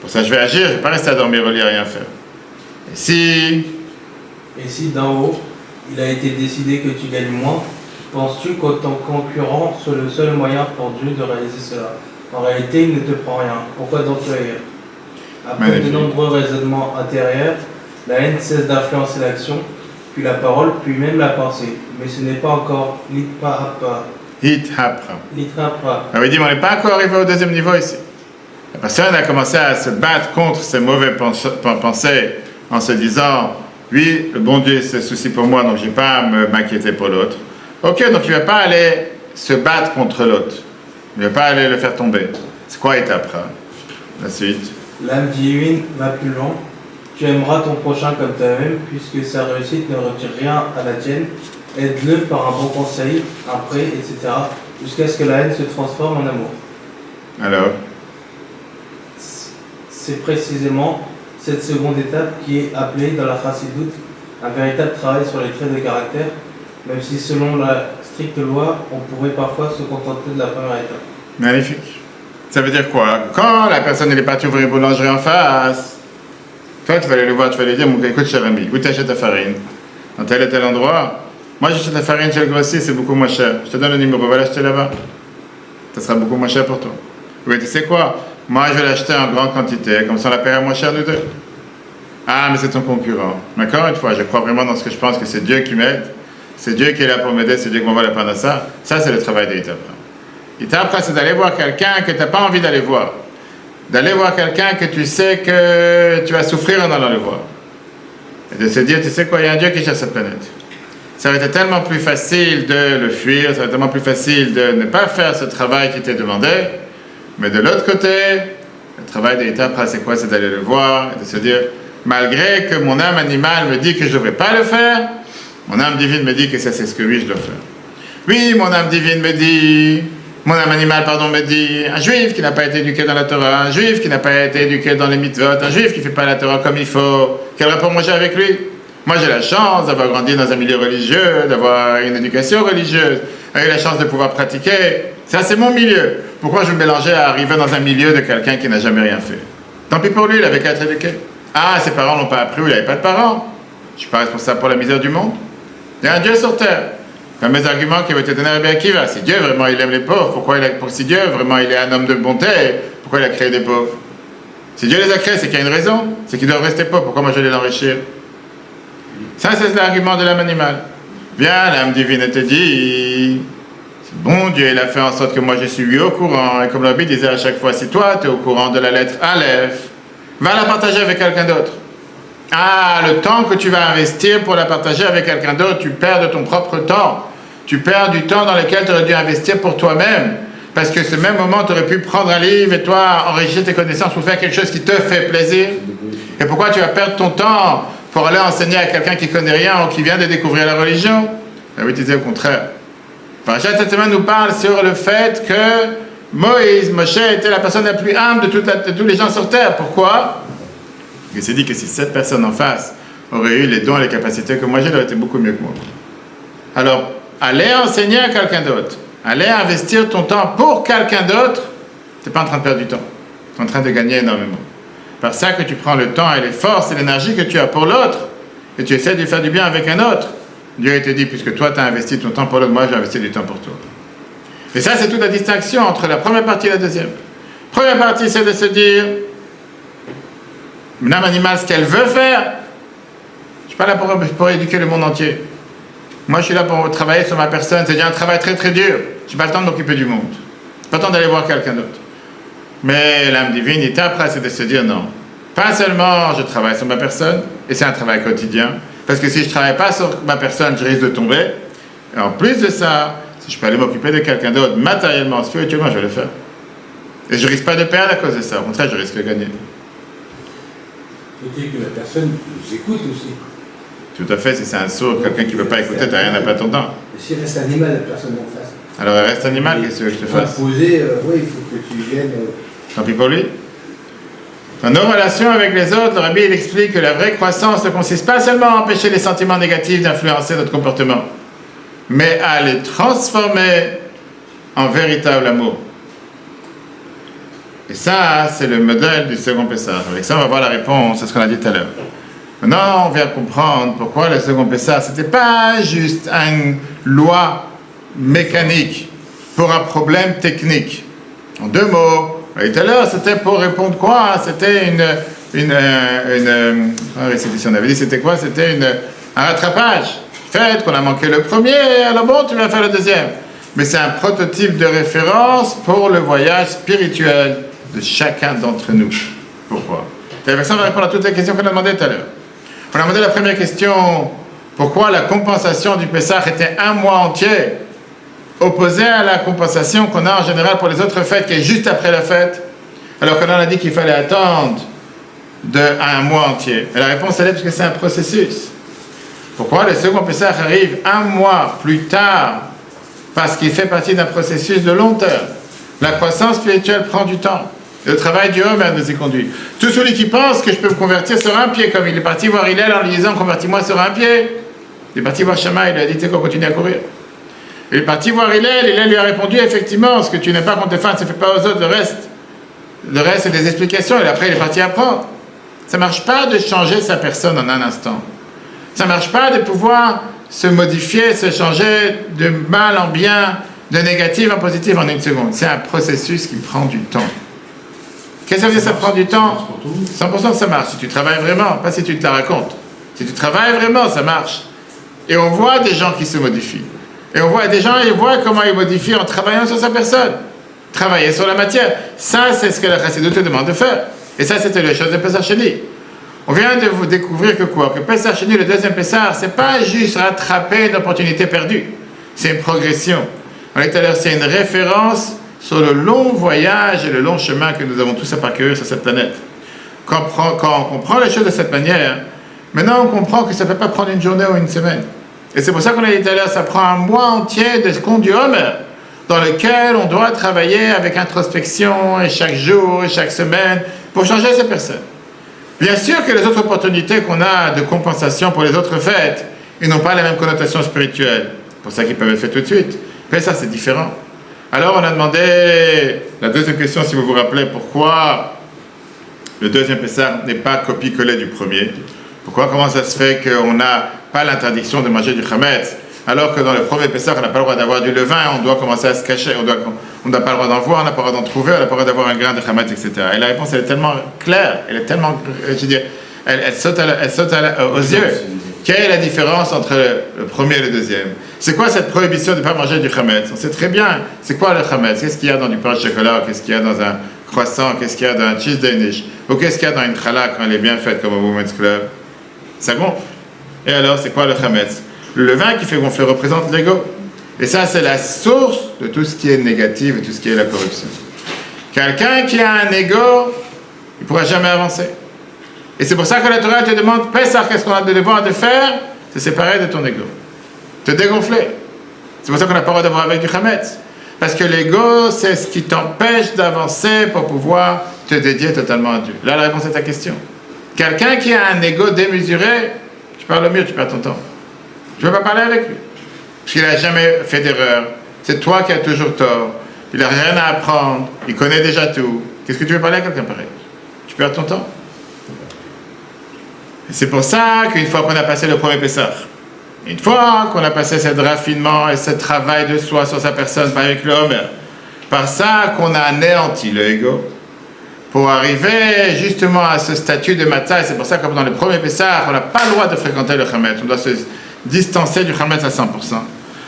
Pour ça, je vais agir. Je ne vais pas rester à dormir au lit à rien faire. Et si d'en haut, il a été décidé que tu gagnes moins, penses-tu qu'en ton concurrent soit le seul moyen pour Dieu de réaliser cela? En réalité, il ne te prend rien. Pourquoi donc agir? Après de nombreux raisonnements intérieurs, la haine cesse d'influencer l'action, puis la parole, puis même la pensée. Mais ce n'est pas encore l'ithapra. On avait dit, mais on n'est pas encore arrivé au deuxième niveau ici. La personne a commencé à se battre contre ses mauvaises pensées en se disant, oui, le bon Dieu se soucie pour moi, donc je n'ai pas à m'inquiéter pour l'autre. Ok, donc il ne va pas aller se battre contre l'autre. Il ne va pas aller le faire tomber. C'est quoi l'ithapra? La suite. L'âme divine va plus loin. Tu aimeras ton prochain comme toi-même, puisque sa réussite ne retire rien à la tienne. Aide-le par un bon conseil, un prêt, etc. Jusqu'à ce que la haine se transforme en amour. Alors? C'est précisément cette seconde étape qui est appelée dans la chassidoute un véritable travail sur les traits de caractère, même si selon la stricte loi, on pourrait parfois se contenter de la première étape. Magnifique. Ça veut dire quoi? Quand la personne est partie ouvrir une boulangerie en face, toi tu vas aller le voir, tu vas lui dire, écoute cher ami, où tu achètes ta farine? Dans tel et tel endroit. Moi j'achète la farine chez le grossier, c'est beaucoup moins cher. Je te donne le numéro, va l'acheter là-bas. Ça sera beaucoup moins cher pour toi. Oui, tu sais quoi? Moi je vais l'acheter en grande quantité, comme ça on la paiera moins cher nous deux. Ah, mais c'est ton concurrent. Mais encore une fois, je crois vraiment dans ce que je pense que c'est Dieu qui m'aide. C'est Dieu qui est là pour m'aider, c'est Dieu qui m'envoie la parnassa. Ça, c'est le travail de l'ithapra. L'ithapra, c'est d'aller voir quelqu'un que tu n'as pas envie d'aller voir. D'aller voir quelqu'un que tu sais que tu vas souffrir en allant le voir. Et de se dire, tu sais quoi, il y a un Dieu qui cherche cette planète. Ça va être tellement plus facile de le fuir, ça va être tellement plus facile de ne pas faire ce travail qui t'est demandé. Mais de l'autre côté, le travail de l'ithapra, c'est quoi? C'est d'aller le voir et de se dire, malgré que mon âme animale me dit que je ne devrais pas le faire, mon âme divine me dit que ça c'est ce que oui je dois faire. Oui, mon âme divine me dit, mon âme animale me dit, un juif qui n'a pas été éduqué dans la Torah, un juif qui n'a pas été éduqué dans les mitzvot, un juif qui ne fait pas la Torah comme il faut, quel rapport moi j'ai avec lui? Moi j'ai la chance d'avoir grandi dans un milieu religieux, d'avoir une éducation religieuse, j'ai eu la chance de pouvoir pratiquer, ça c'est mon milieu. Pourquoi je me mélangeais à arriver dans un milieu de quelqu'un qui n'a jamais rien fait? Tant pis pour lui, il avait qu'à être éduqué. Ah, ses parents n'ont pas appris ou il n'avait pas de parents. Je ne suis pas responsable pour la misère du monde. Il y a un Dieu sur terre. Comme mes arguments qui avaient été donnés à Rabbi Akiva. Si Dieu vraiment il aime les pauvres, si Dieu vraiment il est un homme de bonté, pourquoi il a créé des pauvres? Si Dieu les a créés, c'est qu'il y a une raison. C'est qu'ils doivent rester pauvres. Pourquoi moi je vais les enrichir? Ça, c'est l'argument de l'âme animale. Viens, l'âme divine te dit, bon Dieu, il a fait en sorte que moi je suis au courant. Et comme le Rabbi disait à chaque fois, si toi tu es au courant de la lettre Aleph, va la partager avec quelqu'un d'autre. Ah, le temps que tu vas investir pour la partager avec quelqu'un d'autre, tu perds de ton propre temps. tu perds du temps dans lequel tu aurais dû investir pour toi-même. Parce que ce même moment, tu aurais pu prendre un livre et toi, enrichir tes connaissances pour faire quelque chose qui te fait plaisir. Et pourquoi tu vas perdre ton temps pour aller enseigner à quelqu'un qui connaît rien ou qui vient de découvrir la religion? La vérité, c'est au contraire. Parashat cette semaine nous parle sur le fait que Moshe était la personne la plus humble de tous les gens sur terre. Pourquoi? Il s'est dit que si cette personne en face aurait eu les dons et les capacités que moi j'ai, il aurait été beaucoup mieux que moi. Alors, aller enseigner à quelqu'un d'autre, aller investir ton temps pour quelqu'un d'autre, tu n'es pas en train de perdre du temps. Tu es en train de gagner énormément. Par ça que tu prends le temps et les forces et l'énergie que tu as pour l'autre et tu essaies de faire du bien avec un autre. Dieu te dit, puisque toi tu as investi ton temps pour l'autre, moi j'ai investi du temps pour toi. Et ça, c'est toute la distinction entre la première partie et la deuxième. Première partie, c'est de se dire, une âme animale, ce qu'elle veut faire, je ne suis pas là pour éduquer le monde entier. Moi, je suis là pour travailler sur ma personne. C'est déjà un travail très très dur. Je n'ai pas le temps de m'occuper du monde. Je n'ai pas le temps d'aller voir quelqu'un d'autre. Mais l'âme divine, l'étape après, c'est de se dire non. Pas seulement je travaille sur ma personne, et c'est un travail quotidien, parce que si je ne travaille pas sur ma personne, je risque de tomber. Et en plus de ça, si je peux aller m'occuper de quelqu'un d'autre, matériellement, spirituellement, je vais le faire. Et je ne risque pas de perdre à cause de ça. Au contraire, je risque de gagner. Faut dire que la personne nous écoute aussi. Tout à fait, si c'est un sourd, quelqu'un qui ne veut pas écouter, tu n'as rien à perdre ton temps. Et si reste animal, la personne en face. Alors, elle reste animal, qu'est-ce que je te fasse? Poser, oui, il faut que tu viennes. Tant pis pour lui. Dans nos relations avec les autres, le Rabbi il explique que la vraie croissance ne consiste pas seulement à empêcher les sentiments négatifs d'influencer notre comportement, mais à les transformer en véritable amour. Et ça, c'est le modèle du second Pessah. Avec ça, on va voir la réponse à ce qu'on a dit tout à l'heure. Maintenant, on vient comprendre pourquoi le second Pessah, ce n'était pas juste une loi mécanique pour un problème technique. En deux mots, tout à l'heure, c'était pour répondre quoi? C'était une récitation. On avait dit c'était quoi? C'était un rattrapage. Fait qu'on a manqué le premier, alors bon, tu vas faire le deuxième. Mais c'est un prototype de référence pour le voyage spirituel de chacun d'entre nous. Pourquoi? Et avec ça, on va répondre à toutes les questions qu'on a demandées tout à l'heure. On a demandé la première question, pourquoi la compensation du Pessah était un mois entier, opposé à la compensation qu'on a en général pour les autres fêtes, qui est juste après la fête, alors qu'on a dit qu'il fallait attendre un mois entier. Et la réponse elle est parce que c'est un processus. Pourquoi le second Pessah arrive un mois plus tard? Parce qu'il fait partie d'un processus de long terme. La croissance spirituelle prend du temps. Le travail du homme nous y conduit. Tout celui qui pense que je peux me convertir sur un pied, comme il est parti voir Hillel en lui disant convertis-moi sur un pied, il est parti voir Shammai, il lui a dit tu sais qu'on continue à courir. Il est parti voir Hillel, Hillel lui a répondu effectivement, ce que tu n'aimes pas qu'on te fasse, ne fais pas aux autres, le reste c'est des explications, et après il est parti apprendre. Ça ne marche pas de changer sa personne en un instant. Ça ne marche pas de pouvoir se modifier, se changer de mal en bien, de négatif en positif en une seconde. C'est un processus qui prend du temps. Qu'est-ce que ça veut dire ça prend du temps? 100% ça marche, si tu travailles vraiment, pas si tu te la racontes. Si tu travailles vraiment, ça marche. Et on voit des gens qui se modifient. Et on voit des gens, ils voient comment ils modifient en travaillant sur sa personne. Travailler sur la matière. Ça, c'est ce que la Chassidut te demande de faire. Et ça, c'était la chose de Pessah Sheni. On vient de vous découvrir que quoi? Que Pessah Sheni, le deuxième Pessah, c'est pas juste rattraper une opportunité perdue. C'est une progression. On a dit tout à l'heure, c'est une référence sur le long voyage et le long chemin que nous avons tous à parcourir sur cette planète. Quand on comprend les choses de cette manière, maintenant on comprend que ça ne peut pas prendre une journée ou une semaine. Et c'est pour ça qu'on a dit tout à l'heure, ça prend un mois entier de compte du Homer, dans lequel on doit travailler avec introspection, et chaque jour, et chaque semaine, pour changer ces personnes. Bien sûr que les autres opportunités qu'on a de compensation pour les autres fêtes, ils n'ont pas la même connotation spirituelle. C'est pour ça qu'ils peuvent être faits tout de suite. Mais ça, c'est différent. Alors, on a demandé la deuxième question, si vous vous rappelez, pourquoi le deuxième Pessah n'est pas copie-collé du premier? Pourquoi, comment ça se fait qu'on n'a pas l'interdiction de manger du Chametz, alors que dans le premier Pessah, on n'a pas le droit d'avoir du levain, on doit commencer à se cacher, on n'a pas le droit d'en voir, on n'a pas le droit d'en trouver, on n'a pas le droit d'avoir un grain de Chametz, etc. Et la réponse, elle est tellement claire, elle est tellement, je veux dire, elle saute aux yeux. Quelle est la différence entre le premier et le deuxième? C'est quoi cette prohibition de ne pas manger du Chametz? On sait très bien, c'est quoi le Chametz? Qu'est-ce qu'il y a dans du pain au chocolat? Qu'est-ce qu'il y a dans un croissant? Qu'est-ce qu'il y a dans un cheese Danish? Ou qu'est-ce qu'il y a dans une challah quand elle est bien faite comme au Women's Club? Ça gonfle. Et alors, c'est quoi le Chametz? Le levain qui fait gonfler représente l'ego. Et ça, c'est la source de tout ce qui est négatif et tout ce qui est la corruption. Quelqu'un qui a un ego, il ne pourra jamais avancer. Et c'est pour ça que la Torah te demande, Pessah, qu'est-ce qu'on a de devoir de faire? C'est séparer de ton ego. Te dégonfler. C'est pour ça qu'on n'a pas le droit d'avoir avec du Hametz. Parce que l'ego, c'est ce qui t'empêche d'avancer pour pouvoir te dédier totalement à Dieu. Là, la réponse est ta question. Quelqu'un qui a un ego démesuré, tu parles au mur, tu perds ton temps. Tu ne peux pas parler avec lui. Parce qu'il n'a jamais fait d'erreur. C'est toi qui as toujours tort. Il n'a rien à apprendre. Il connaît déjà tout. Qu'est-ce que tu veux parler à quelqu'un pareil? Tu perds ton temps. Et c'est pour ça qu'une fois qu'on a passé le premier Pessah, une fois qu'on a passé ce raffinement et ce travail de soi sur sa personne, par avec l'homme, par ça qu'on a anéanti le ego, pour arriver justement à ce statut de matzah, et c'est pour ça que dans le premier Pessah, on n'a pas le droit de fréquenter le Hametz, on doit se distancer du Hametz à 100%.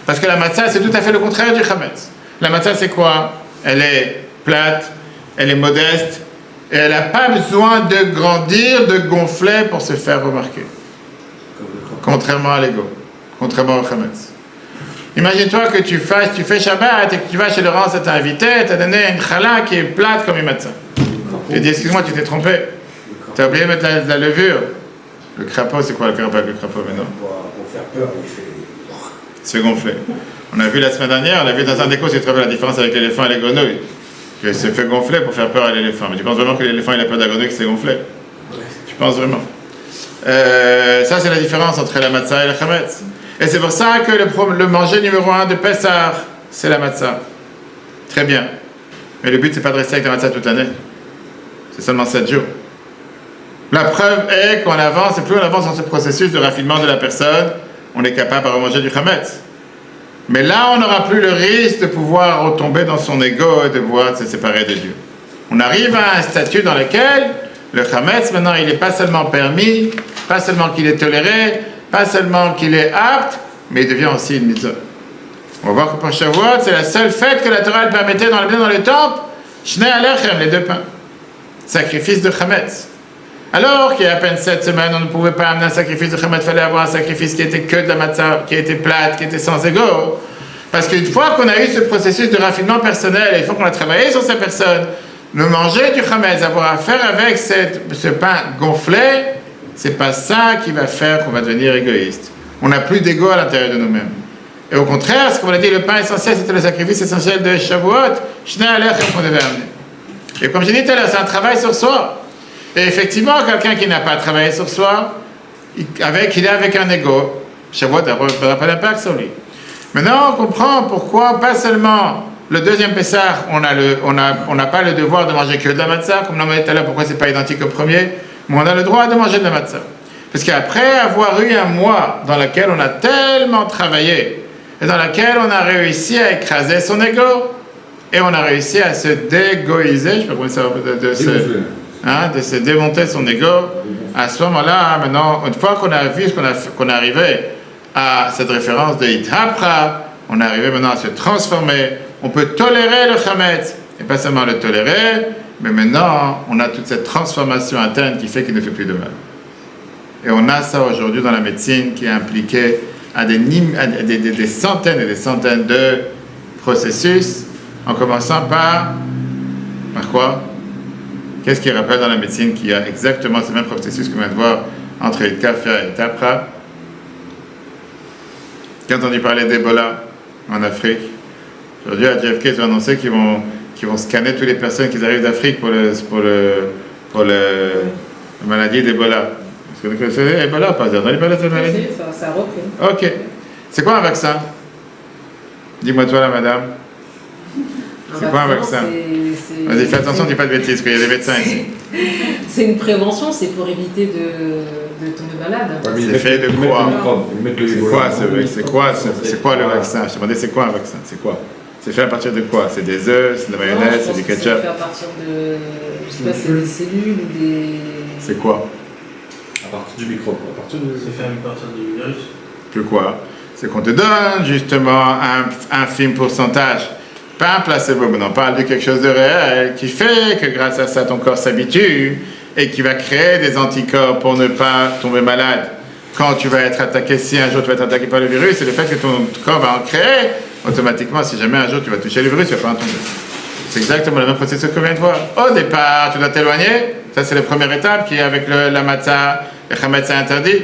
Parce que la matzah, c'est tout à fait le contraire du Hametz. La matzah, c'est quoi? Elle est plate, elle est modeste, et elle n'a pas besoin de grandir, de gonfler pour se faire remarquer. Contrairement à l'ego, contrairement au Hametz. Imagine-toi que tu fais Shabbat et que tu vas chez Laurence et t'as invité, t'as donné une challah qui est plate comme une matzah. Tu dis, excuse-moi, tu t'es trompé. Tu as oublié de mettre de la levure. Le crapaud, c'est quoi le crapaud maintenant? Pour faire peur, il se fait gonfler. On a vu la semaine dernière, on a vu dans un déco, c'est très bien la différence avec l'éléphant et les grenouilles. Il se fait gonfler pour faire peur à l'éléphant. Mais tu penses vraiment que l'éléphant il a peur de la grenouille qui s'est gonflé? Tu penses vraiment? Ça, c'est la différence entre la matzah et le chametz. Et c'est pour ça que le manger numéro 1 de Pessah, c'est la matzah. Très bien. Mais le but, c'est pas de rester avec la matzah toute l'année. C'est seulement 7 jours. La preuve est qu'on avance, et plus on avance dans ce processus de raffinement de la personne, on est capable de manger du chametz. Mais là, on n'aura plus le risque de pouvoir retomber dans son ego et de pouvoir se séparer de Dieu. On arrive à un statut dans lequel le chametz, maintenant, il n'est pas seulement permis, pas seulement qu'il est toléré, pas seulement qu'il est apte, mais il devient aussi une mitzvah. On va voir que pour Shavuot, c'est la seule fête que la Torah elle permettait dans le temple, Shnei Alechem, les 2 pains. Sacrifice de chametz. Alors qu'il y a à peine 7 semaines, on ne pouvait pas amener un sacrifice de chametz, il fallait avoir un sacrifice qui était que de la matzah, qui était plate, qui était sans ego. Parce qu'une fois qu'on a eu ce processus de raffinement personnel, et une fois qu'on a travaillé sur sa personne, le manger du chametz, avoir affaire avec ce pain gonflé, c'est pas ça qui va faire qu'on va devenir égoïste. On n'a plus d'ego à l'intérieur de nous-mêmes. Et au contraire, ce qu'on a dit, le pain essentiel, c'était le sacrifice essentiel de Shavuot, Shnei Alechem qu'on devait amener. Et comme j'ai dit tout à l'heure, c'est un travail sur soi. Et effectivement, quelqu'un qui n'a pas travaillé sur soi, il est avec un ego, Shavuot n'aura pas d'impact sur lui. Maintenant, on comprend pourquoi, pas seulement le deuxième Pessah, on n'a pas le devoir de manger que de la matzah, comme l'on m'a dit tout à l'heure, pourquoi c'est pas identique au premier, mais on a le droit de manger de la matzah. Parce qu'après avoir eu un mois dans lequel on a tellement travaillé, et dans lequel on a réussi à écraser son ego, et on a réussi à se dégoïser, je ne sais pas comment ça va, de se démonter son ego, à ce moment-là, maintenant, une fois qu'on a vu qu'on est arrivé à cette référence de Hithapra, on est arrivé maintenant à se transformer, on peut tolérer le chametz, et pas seulement le tolérer, mais maintenant, on a toute cette transformation interne qui fait qu'il ne fait plus de mal. Et on a ça aujourd'hui dans la médecine qui est impliqué à des centaines et des centaines de processus, en commençant par quoi? Qu'est-ce qui rappelle dans la médecine qu'il y a exactement ce même processus qu'on vient de voir entre Hithapra et Hithapra? Qui a entendu parler d'Ebola en Afrique? Aujourd'hui, à JFK, ils ont annoncé qu'ils vont scanner toutes les personnes qui arrivent d'Afrique pour la maladie d'Ebola. Est-ce que vous connaissez Ebola ou pas? Vous avez parlé de cette maladie? Ça a repris. Ok. C'est quoi un vaccin? Dis-moi toi, la madame. C'est quoi un vaccin? Vas-y, fais attention, dis pas de bêtises, parce qu'il y a des médecins ici. C'est une prévention, c'est pour éviter de tomber malade. C'est fait de quoi? C'est quoi le vaccin? Je te demandais, c'est quoi un vaccin? C'est quoi? C'est fait à partir de quoi? C'est des œufs, c'est de la mayonnaise, c'est du ketchup? C'est fait à partir de... Je sais pas, c'est des cellules ou des... C'est quoi? À partir du microbe. C'est fait à partir du virus. Que quoi? C'est qu'on te donne justement un infime pourcentage. Pas un placebo, mais non, pas de quelque chose de réel qui fait que grâce à ça, ton corps s'habitue et qui va créer des anticorps pour ne pas tomber malade. Quand tu vas être attaqué, si un jour tu vas être attaqué par le virus, c'est le fait que ton corps va en créer automatiquement, si jamais un jour tu vas toucher le virus, tu vas pas en tomber. C'est exactement le même processus qu'on vient de voir. Au départ, tu dois t'éloigner. Ça, c'est la première étape qui est avec la matzah. Le chametz est interdit.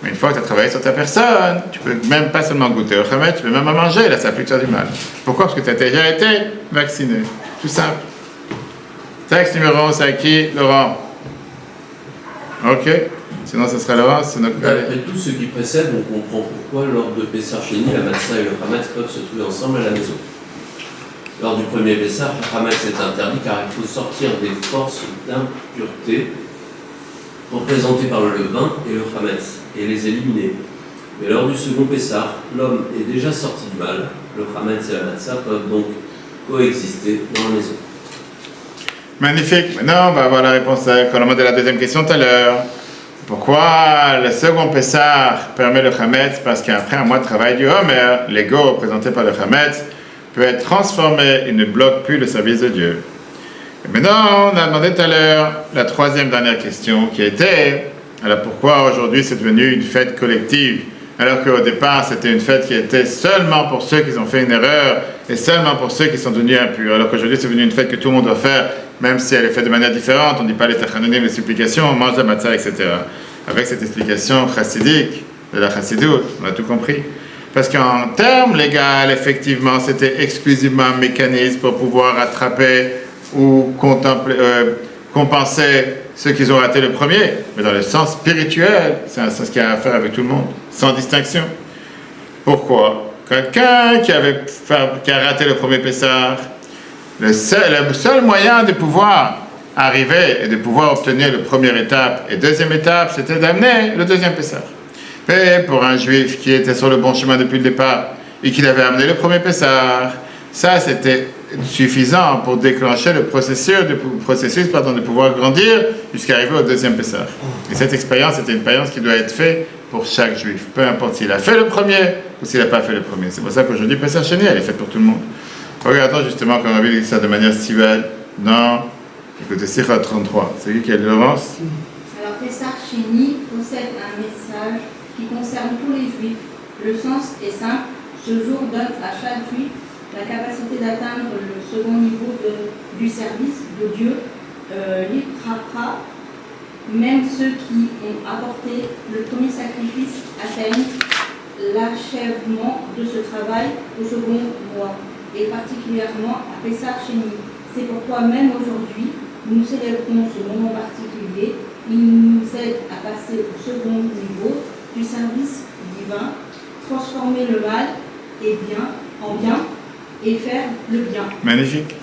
Mais une fois que tu as travaillé sur ta personne, tu peux même pas seulement goûter au chametz, tu peux même en manger. Là, ça va plus te faire du mal. Pourquoi? Parce que tu as déjà été vacciné. Tout simple. Texte numéro 11, c'est à qui? Laurent. Ok. Sinon, ce sera Laurent. D'après tout ce qui précède, on comprend pourquoi lors de Pessah Sheni, la matzah et le chametz peuvent se trouver ensemble à la maison. Lors du premier Pessah, le chametz est interdit car il faut sortir des forces d'impureté représentées par le levain et le chametz et les éliminer. Mais lors du second Pessah, l'homme est déjà sorti du mal. Le chametz et la matzah peuvent donc coexister dans la maison. Magnifique. Maintenant, on va avoir la réponse qu'on a demandé la deuxième question tout à l'heure. Pourquoi le second Pessah permet le chametz? Parce qu'après un mois de travail du Homer, l'ego représenté par le chametz peut être transformé et ne bloque plus le service de Dieu. Et maintenant, on a demandé tout à l'heure la troisième dernière question qui était, alors pourquoi aujourd'hui c'est devenu une fête collective alors qu'au départ c'était une fête qui était seulement pour ceux qui ont fait une erreur et seulement pour ceux qui sont devenus impurs, alors qu'aujourd'hui c'est devenu une fête que tout le monde doit faire, même si elle est faite de manière différente, on ne dit pas les tachanonim, les supplications, on mange la matzah, etc. Avec cette explication chassidique de la chassidoute, on a tout compris. Parce qu'en termes légaux, effectivement, c'était exclusivement un mécanisme pour pouvoir attraper ou compenser ceux qui ont raté le premier. Mais dans le sens spirituel, c'est un sens qui a à faire avec tout le monde, sans distinction. Pourquoi? Quelqu'un qui a raté le premier Pessah, le seul moyen de pouvoir arriver et de pouvoir obtenir la première étape et deuxième étape, c'était d'amener le deuxième Pessah. Mais pour un juif qui était sur le bon chemin depuis le départ et qui avait amené le premier Pessah, ça c'était suffisant pour déclencher le processus de pouvoir grandir jusqu'à arriver au deuxième Pessah. Et cette expérience était une expérience qui doit être faite pour chaque juif, peu importe s'il a fait le premier ou s'il n'a pas fait le premier. C'est pour ça qu'aujourd'hui Pessah Sheni, elle est faite pour tout le monde. Regardons justement quand on dit ça de manière si belle. Non, écoutez, Sikha 33. C'est lui qui a Laurence. Alors Pessah Sheni possède un message qui concerne tous les juifs. Le sens est simple. Ce jour donne à chaque juif la capacité d'atteindre le second niveau du service de Dieu. L'Ikrapra, même ceux qui ont apporté le premier sacrifice atteignent l'achèvement de ce travail au second mois, et particulièrement à Pessah Sheni. C'est pourquoi même aujourd'hui, nous célébrons ce moment particulier. Il nous aide à passer au second niveau du service divin, transformer le mal en bien et faire le bien. Magnifique.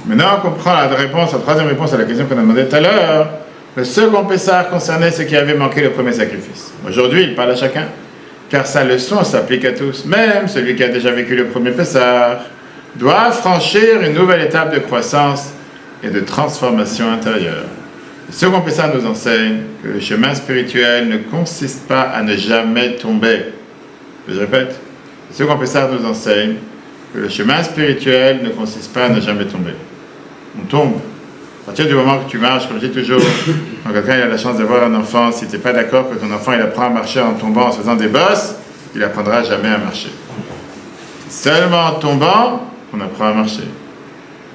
Maintenant, on comprend la troisième réponse à la question qu'on a demandé tout à l'heure. Le second Pessah concernait ceux qui avaient manqué le premier sacrifice. Aujourd'hui, il parle à chacun, car sa leçon s'applique à tous. Même celui qui a déjà vécu le premier Pessah doit franchir une nouvelle étape de croissance et de transformation intérieure. Le second Pessah nous enseigne que le chemin spirituel ne consiste pas à ne jamais tomber. Je répète, le second Pessah nous enseigne que le chemin spirituel ne consiste pas à ne jamais tomber. On tombe. À partir du moment que tu marches, comme je dis toujours, quand quelqu'un a la chance d'avoir un enfant, si tu n'es pas d'accord que ton enfant il apprend à marcher en tombant, en se faisant des bosses, il n'apprendra jamais à marcher. Seulement en tombant, on apprend à marcher.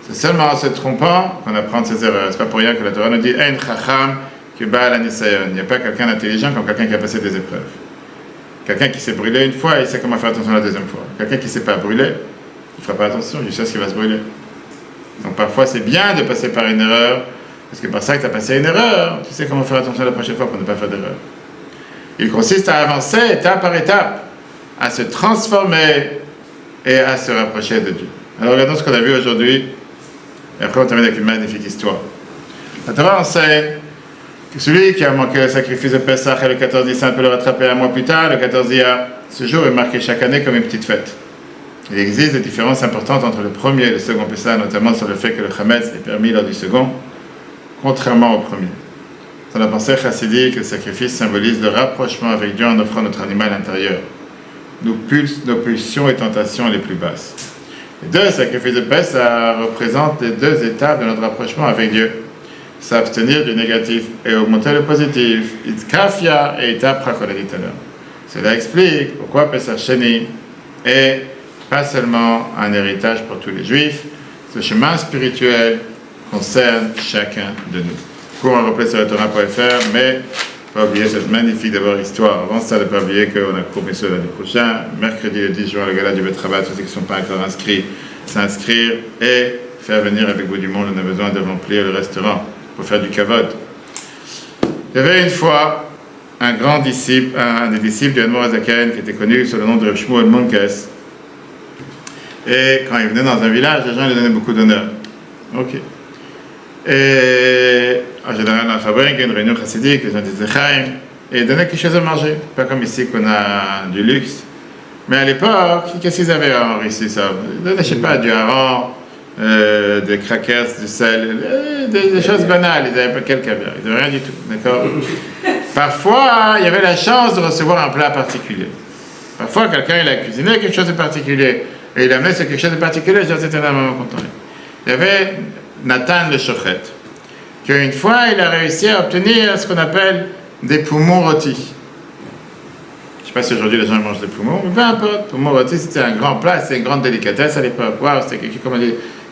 C'est seulement en se trompant qu'on apprend de ses erreurs. C'est pas pour rien que la Torah nous dit Ein chacham ki ba'al hanisayon. Il n'y a pas quelqu'un d'intelligent comme quelqu'un qui a passé des épreuves. Quelqu'un qui s'est brûlé une fois, il sait comment faire attention la deuxième fois. Quelqu'un qui ne s'est pas brûlé, il ne fera pas attention, il sait ce qui va se brûler. Donc parfois c'est bien de passer par une erreur, parce que par ça que tu as passé une erreur, tu sais comment faire attention la prochaine fois pour ne pas faire d'erreur. Il consiste à avancer étape par étape, à se transformer et à se rapprocher de Dieu. Alors regardons ce qu'on a vu aujourd'hui, et après on termine avec une magnifique histoire. La Torah enseigne que celui qui a manqué le sacrifice de Pessah et le 14 Nissan peut le rattraper un mois plus tard. Le 14 Iyar, ce jour est marqué chaque année comme une petite fête. Il existe des différences importantes entre le premier et le second Pessah, notamment sur le fait que le chametz est permis lors du second, contrairement au premier. Dans la pensée chassidique, le sacrifice symbolise le rapprochement avec Dieu en offrant notre animal intérieur, nos pulsions et tentations les plus basses. Les deux sacrifices de Pessah représentent les deux étapes de notre rapprochement avec Dieu. S'abstenir du négatif et augmenter le positif. Itkafia et Itapra, qu'on a dit tout à l'heure. Cela explique pourquoi Pessah Sheni est pas seulement un héritage pour tous les juifs, ce chemin spirituel concerne chacun de nous. Cours à replacer sur le Torah.fr, mais pas oublier cette magnifique d'abord histoire. Avant ça, ne pas oublier qu'on a cours sur l'année prochaine, mercredi le 10 juin, le gala du Betrabat, ceux qui ne sont pas encore inscrits, s'inscrire et faire venir avec vous du monde. On a besoin de remplir le restaurant pour faire du kavod. Il y avait une fois un grand disciple, un des disciples du Admor Azaken qui était connu sous le nom de Reb Shmuel Munkes. Et quand il venait dans un village, les gens lui donnaient beaucoup d'honneur. Ok. Et en général, dans la fabrique, il y a une réunion chassidique, les gens disaient Chaim, et ils donnaient quelque chose à manger. Pas comme ici qu'on a du luxe. Mais à l'époque, qu'est-ce qu'ils avaient à manger ici ça? Ils donnaient, je sais pas, du hareng, des crackers, du sel, des choses banales. Ils n'avaient pas quel caviar, ils n'avaient rien du tout. D'accord? Parfois, il y avait la chance de recevoir un plat particulier. Parfois, quelqu'un il a cuisiné quelque chose de particulier. Et il amenait sur quelque chose de particulier, je disais, c'était énormément content. Il y avait Nathan le Shochet, qu'une fois, il a réussi à obtenir ce qu'on appelle des poumons rôtis. Je ne sais pas si aujourd'hui les gens mangent des poumons, mais peu importe. Poumons rôtis, c'était un grand plat, c'était une grande délicatesse à l'époque. Wow, c'était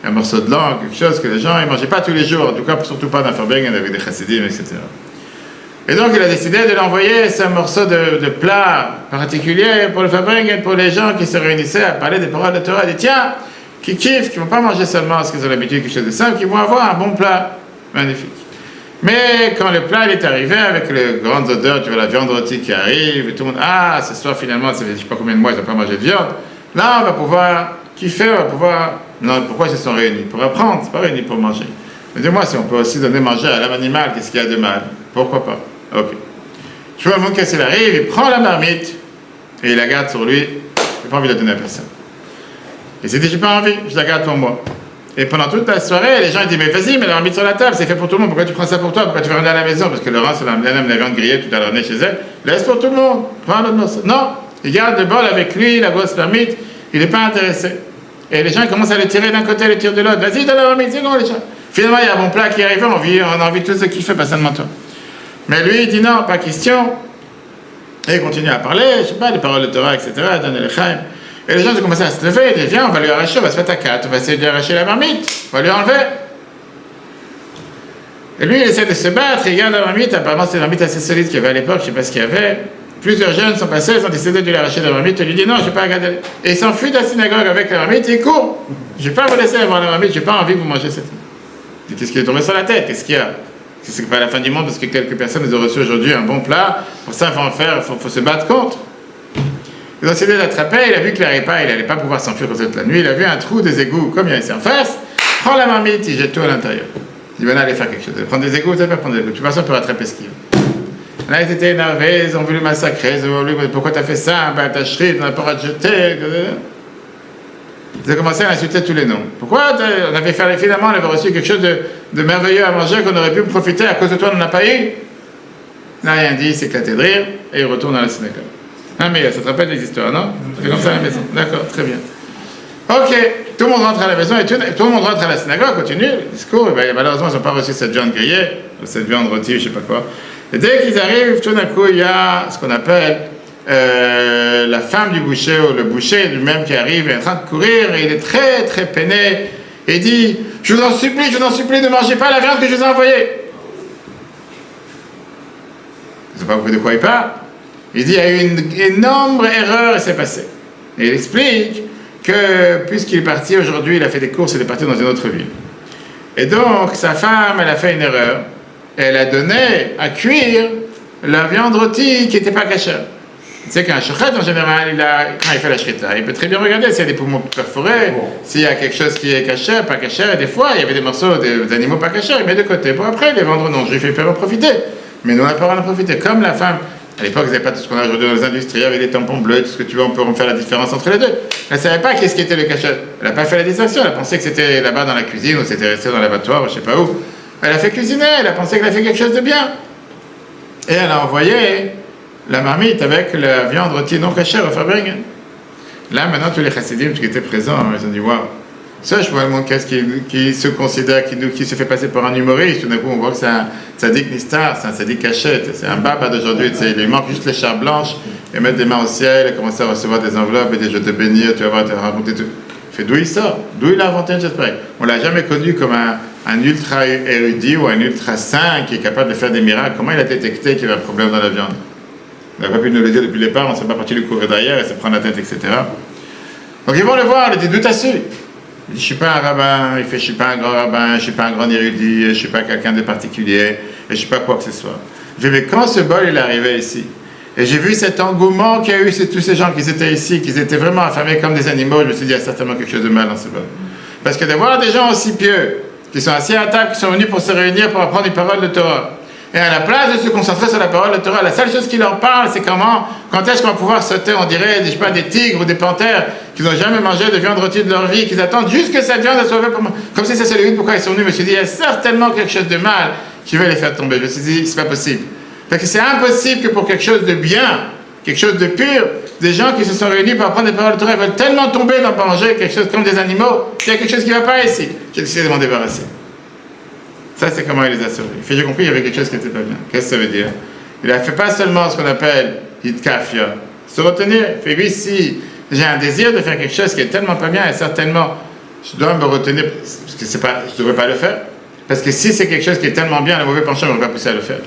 un morceau de langue, quelque chose que les gens ne mangeaient pas tous les jours, en tout cas, surtout pas dans Farbingen avec des chassidim, etc. Et donc, il a décidé de l'envoyer ce morceau de plat particulier pour le Farbingen, pour les gens qui se réunissaient à parler des paroles de Torah. Il dit, tiens, qui kiffent, qui ne vont pas manger seulement ce qu'ils ont l'habitude, quelque chose de simple, qui vont avoir un bon plat. Magnifique. Mais quand le plat il est arrivé avec les grandes odeurs, tu vois la viande rôtie qui arrive, et tout le monde, ah, ce soir finalement, ça fait je ne sais pas combien de mois, ils n'ont pas mangé de viande. Là, on va pouvoir kiffer, on va pouvoir. Non, pourquoi ils se sont réunis? Pour apprendre, c'est pas réunis pour manger. Mais dis-moi, si on peut aussi donner manger à l'âme animale, qu'est-ce qu'il y a de mal? Pourquoi pas? Ok. Je vois le monde qu'il arrive, il prend la marmite et il la garde sur lui, il n'a pas envie de la donner à personne. Et s'il dit, j'ai pas envie, je la garde pour moi. Et pendant toute la soirée, les gens ils disent, mais vas-y, mets la marmite sur la table, c'est fait pour tout le monde, pourquoi tu prends ça pour toi, pourquoi tu vas ramener à la maison? Parce que Laurent, c'est la viande grillée, tout à l'heure, chez elle, laisse pour tout le monde, prends l'autre morceau. Non, il garde le bol avec lui, la grosse marmite, il n'est pas intéressé. Et les gens commencent à le tirer d'un côté, le tirent de l'autre, vas-y, donne la marmite, c'est bon les gens. Finalement, il y a un bon plat qui arrive, on a envie de tout ce qu'il fait, pas seulement toi. Mais lui, il dit non, pas question. Et il continue à parler, je sais pas, des paroles de Torah, etc., donner le chaim. Et les gens ont commencé à se lever, ils disent, viens, on va lui arracher, on va se mettre à quatre, on va essayer de lui arracher la marmite, on va lui enlever. Et lui, il essaie de se battre, il garde la marmite, apparemment c'est une marmite assez solide qu'il y avait à l'époque, je sais pas ce qu'il y avait. Plusieurs jeunes sont passés, ils ont décidé de lui arracher la marmite, et lui dit non, je ne vais pas regarder. Et il s'enfuit de la synagogue avec la marmite, et il court. Je ne vais pas vous laisser avoir la marmite, je n'ai pas envie que vous mangez cette marmite. Qu'est-ce qui est tombé sur la tête? Qu'est-ce qu'il y a? C'est pas la fin du monde parce que quelques personnes ont reçu aujourd'hui un bon plat, pour ça il faut en faire, il faut se battre contre. Ils ont essayé de l'attraper, il a vu qu'il n'allait pas pouvoir s'enfuir toute la nuit, il a vu un trou des égouts comme il y a ici en face, prend la marmite, il jette tout à l'intérieur. Il dit, ben allez faire quelque chose, prendre des égouts, vous savez pas prendre des égouts, de toute façon on peut rattraper ce qu'il veut. Là ils étaient énervés, ils ont voulu massacrer, ils ont voulu, pourquoi t'as fait ça, ben t'as chrité, on n'a pas le droit de jeter. Ils ont commencé à insulter tous les noms. Pourquoi on avait fait, finalement on avait reçu quelque chose de merveilleux à manger qu'on aurait pu profiter, à cause de toi on n'en a pas eu. Il n'a rien dit, il s'est éclaté de rire, et il retourne dans la synagogue. Ah mais ça te rappelle des histoires, non? C'est comme ça à la maison. D'accord, très bien. Ok, tout le monde rentre à la maison et tout le monde rentre à la synagogue, continue le discours, et bien, malheureusement ils n'ont pas reçu cette viande grillée, cette viande rôtie, je sais pas quoi. Et dès qu'ils arrivent, tout d'un coup il y a ce qu'on appelle la femme du boucher ou le boucher lui-même qui arrive, il est en train de courir et il est très très peiné et dit, je vous en supplie, ne mangez pas la viande que je vous ai envoyée. Ils n'ont pas compris de quoi il parle. Il dit, il y a eu une énorme erreur et c'est passé. Et il explique que, puisqu'il est parti aujourd'hui, il a fait des courses, il est parti dans une autre ville. Et donc, sa femme, elle a fait une erreur. Elle a donné à cuire la viande rôtie qui n'était pas cachère. Tu sais qu'un shochet, en général, quand il fait la shrita, il peut très bien regarder s'il y a des poumons perforés, s'il y a quelque chose qui est caché, pas caché. Et des fois, il y avait des morceaux d'animaux pas cachés, il met de côté pour après les vendre non juifs, ils peuvent en profiter. Mais nous, on n'a pas en profiter. Comme la femme. À l'époque, ils n'avaient pas tout ce qu'on a aujourd'hui dans les industries, avec les tampons bleus, tout ce que tu veux, on peut en faire la différence entre les deux. Elle ne savait pas qu'est-ce qui était le cachet. Elle n'a pas fait la distinction, elle a pensé que c'était là-bas dans la cuisine, ou c'était resté dans l'abattoir, ou je ne sais pas où. Elle a fait cuisiner, elle a pensé qu'elle a fait quelque chose de bien. Et elle a envoyé la marmite avec la viande rôtie non cachère au Farbringen. Là, maintenant, tous les chassidim qui étaient présents, ils ont dit, waouh, ça, je vois le monde qui se considère, qui se fait passer pour un humoriste. Tout d'un coup, on voit que c'est un sadique nistar, c'est un sadique cachette, c'est un baba d'aujourd'hui. Il lui manque juste l'écharpe blanche et mettre des mains au ciel et commencer à recevoir des enveloppes et des je te bénir, tu vas voir, tu vas raconter tout. Fait d'où il sort? D'où il a inventé une chose pareille? On l'a jamais connu comme un ultra érudit ou un ultra saint qui est capable de faire des miracles. Comment il a détecté qu'il y avait un problème dans la viande? Il n'a pas pu nous le dire depuis le départ, on ne s'est pas parti lui courir derrière et se prendre la tête, etc. Donc ils vont le voir, il dit d'où t'as su? Il dit, je suis pas un rabbin, il fait, je suis pas un grand rabbin, je suis pas un grand érudit, je suis pas quelqu'un de particulier, et je suis pas quoi que ce soit. Il dit, mais quand ce bol il est arrivé ici, et j'ai vu cet engouement qu'il y a eu, tous ces gens qui étaient ici, qui étaient vraiment affamés comme des animaux, je me suis dit, il y a certainement quelque chose de mal dans ce bol. Parce que de voir des gens aussi pieux, qui sont assis à table, qui sont venus pour se réunir, pour apprendre une parole de Torah, et à la place de se concentrer sur la parole de Torah, la seule chose qui leur parle, c'est quand est-ce qu'on va pouvoir sauter, on dirait, je sais pas, des tigres ou des panthères qui n'ont jamais mangé de viande rôtie de leur vie, qu'ils attendent juste que cette viande soit faite pour moi. Comme si c'est celui pourquoi ils sont venus. Je me suis dit, il y a certainement quelque chose de mal qui va les faire tomber. Je me suis dit, c'est pas possible. Parce que c'est impossible que pour quelque chose de bien, quelque chose de pur, des gens qui se sont réunis pour apprendre des paroles de Torah veulent tellement tomber dans manger quelque chose comme des animaux qu'il y a quelque chose qui ne va pas ici. J'ai décidé de m'en débarrasser. Ça, c'est comment il les a sauvés. J'ai compris qu'il y avait quelque chose qui n'était pas bien. Qu'est-ce que ça veut dire? Il a fait pas seulement ce qu'on appelle Yitkafia, se retenir. Il fait oui, si j'ai un désir de faire quelque chose qui est tellement pas bien, et certainement, je dois me retenir, parce que je ne devrais pas le faire. Parce que si c'est quelque chose qui est tellement bien, le mauvais penchant ne m'aurait pas poussé à le faire.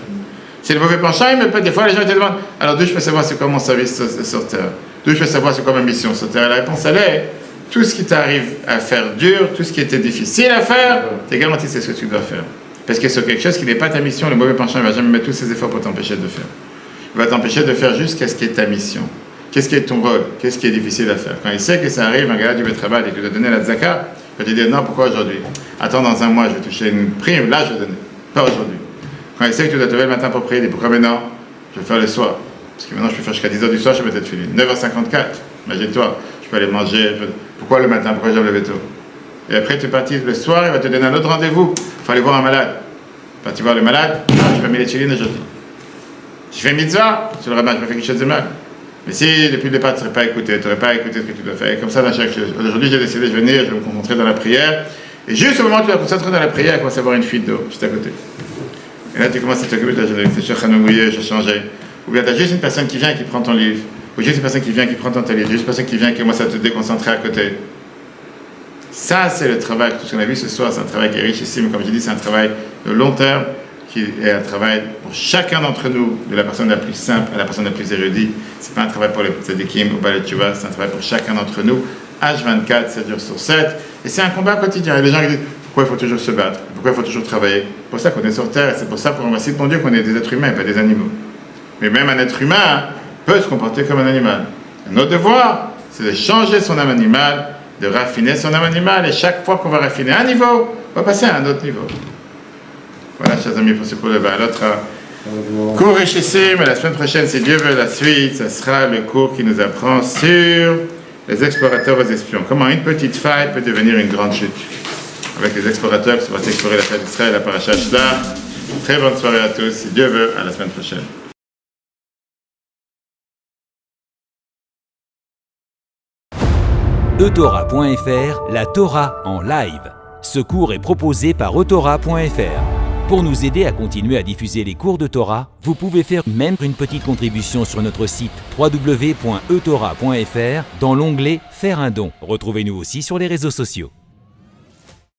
Si le mauvais penchant, il me peut, des fois, les gens te demandent, alors d'où je peux savoir c'est quoi mon service sur Terre? D'où je peux savoir c'est quoi ma mission sur Terre? Et la réponse, elle est, tout ce qui t'arrive à faire dur, tout ce qui était difficile à faire, t'es garanti c'est ce que tu dois faire. Parce que sur quelque chose qui n'est pas ta mission, le mauvais penchant ne va jamais mettre tous ses efforts pour t'empêcher de le faire. Il va t'empêcher de faire juste qu'est-ce qui est ta mission. Qu'est-ce qui est ton rôle? Qu'est-ce qui est difficile à faire? Quand il sait que ça arrive, un gars du Betrabat et qu'il doit donner la tzaka, il va te dire non, pourquoi aujourd'hui? Attends, dans un mois, je vais toucher une prime, là je vais donner. Pas aujourd'hui. Quand il sait que tu dois te lever le matin pour prier, il dit pourquoi maintenant? Je vais faire le soir. Parce que maintenant je peux faire jusqu'à 10h du soir, je peux peut-être filer. 9h54, imagine-toi, je peux aller manger. Pourquoi le matin? Pourquoi je dois me lever tôt? Et après tu es parti le soir, il va te donner un autre rendez-vous. Il faut aller voir un malade. Tu voir le malade, je vais mettre les chilines aujourd'hui. Je fais mitzvah, sur le rabbin, je vais faire quelque chose de mal. Mais si depuis le départ tu n'aurais pas écouté, tu n'aurais pas écouté ce que tu dois faire, et comme ça dans chaque chose. Aujourd'hui j'ai décidé de venir, je vais me concentrer dans la prière, et juste au moment où tu vas te concentrer dans la prière, il commence à avoir une fuite d'eau juste à côté. Et là tu commences à t'occuper de la journée, c'est cher mouillé, je changeais. Ou bien tu as juste une personne qui vient et qui prend ton livre, ou juste une personne qui vient et qui prend ton livre, juste une personne qui vient et qui commence à te déconcentrer à côté. Ça, c'est le travail, tout ce qu'on a vu ce soir, c'est un travail qui est richissime, comme je dis, c'est un travail de long terme, qui est un travail pour chacun d'entre nous, de la personne la plus simple à la personne la plus érudite. C'est pas un travail pour les tzadikim ou pas les tchouva, c'est un travail pour chacun d'entre nous, H24, 7 jours sur 7, et c'est un combat quotidien. Et les gens qui disent, pourquoi il faut toujours se battre? Pourquoi il faut toujours travailler? C'est pour ça qu'on est sur Terre, et c'est pour ça qu'on remercie mon Dieu qu'on est des êtres humains, pas des animaux. Mais même un être humain peut se comporter comme un animal. Et notre devoir, c'est de changer son âme animale, de raffiner son âme animale, et chaque fois qu'on va raffiner un niveau, on va passer à un autre niveau. Voilà, chers amis, pour ce cours de l'autre cours richissime, mais la semaine prochaine, si Dieu veut la suite, ça sera le cours qui nous apprend sur les explorateurs aux espions. Comment une petite faille peut devenir une grande chute. Avec les explorateurs qui sont partis explorer la terre d'Israël, la paracha Shda. Très bonne soirée à tous, si Dieu veut, à la semaine prochaine. Eutora.fr, la Torah en live. Ce cours est proposé par Eutora.fr. Pour nous aider à continuer à diffuser les cours de Torah, vous pouvez faire même une petite contribution sur notre site www.eutora.fr dans l'onglet « Faire un don ». Retrouvez-nous aussi sur les réseaux sociaux.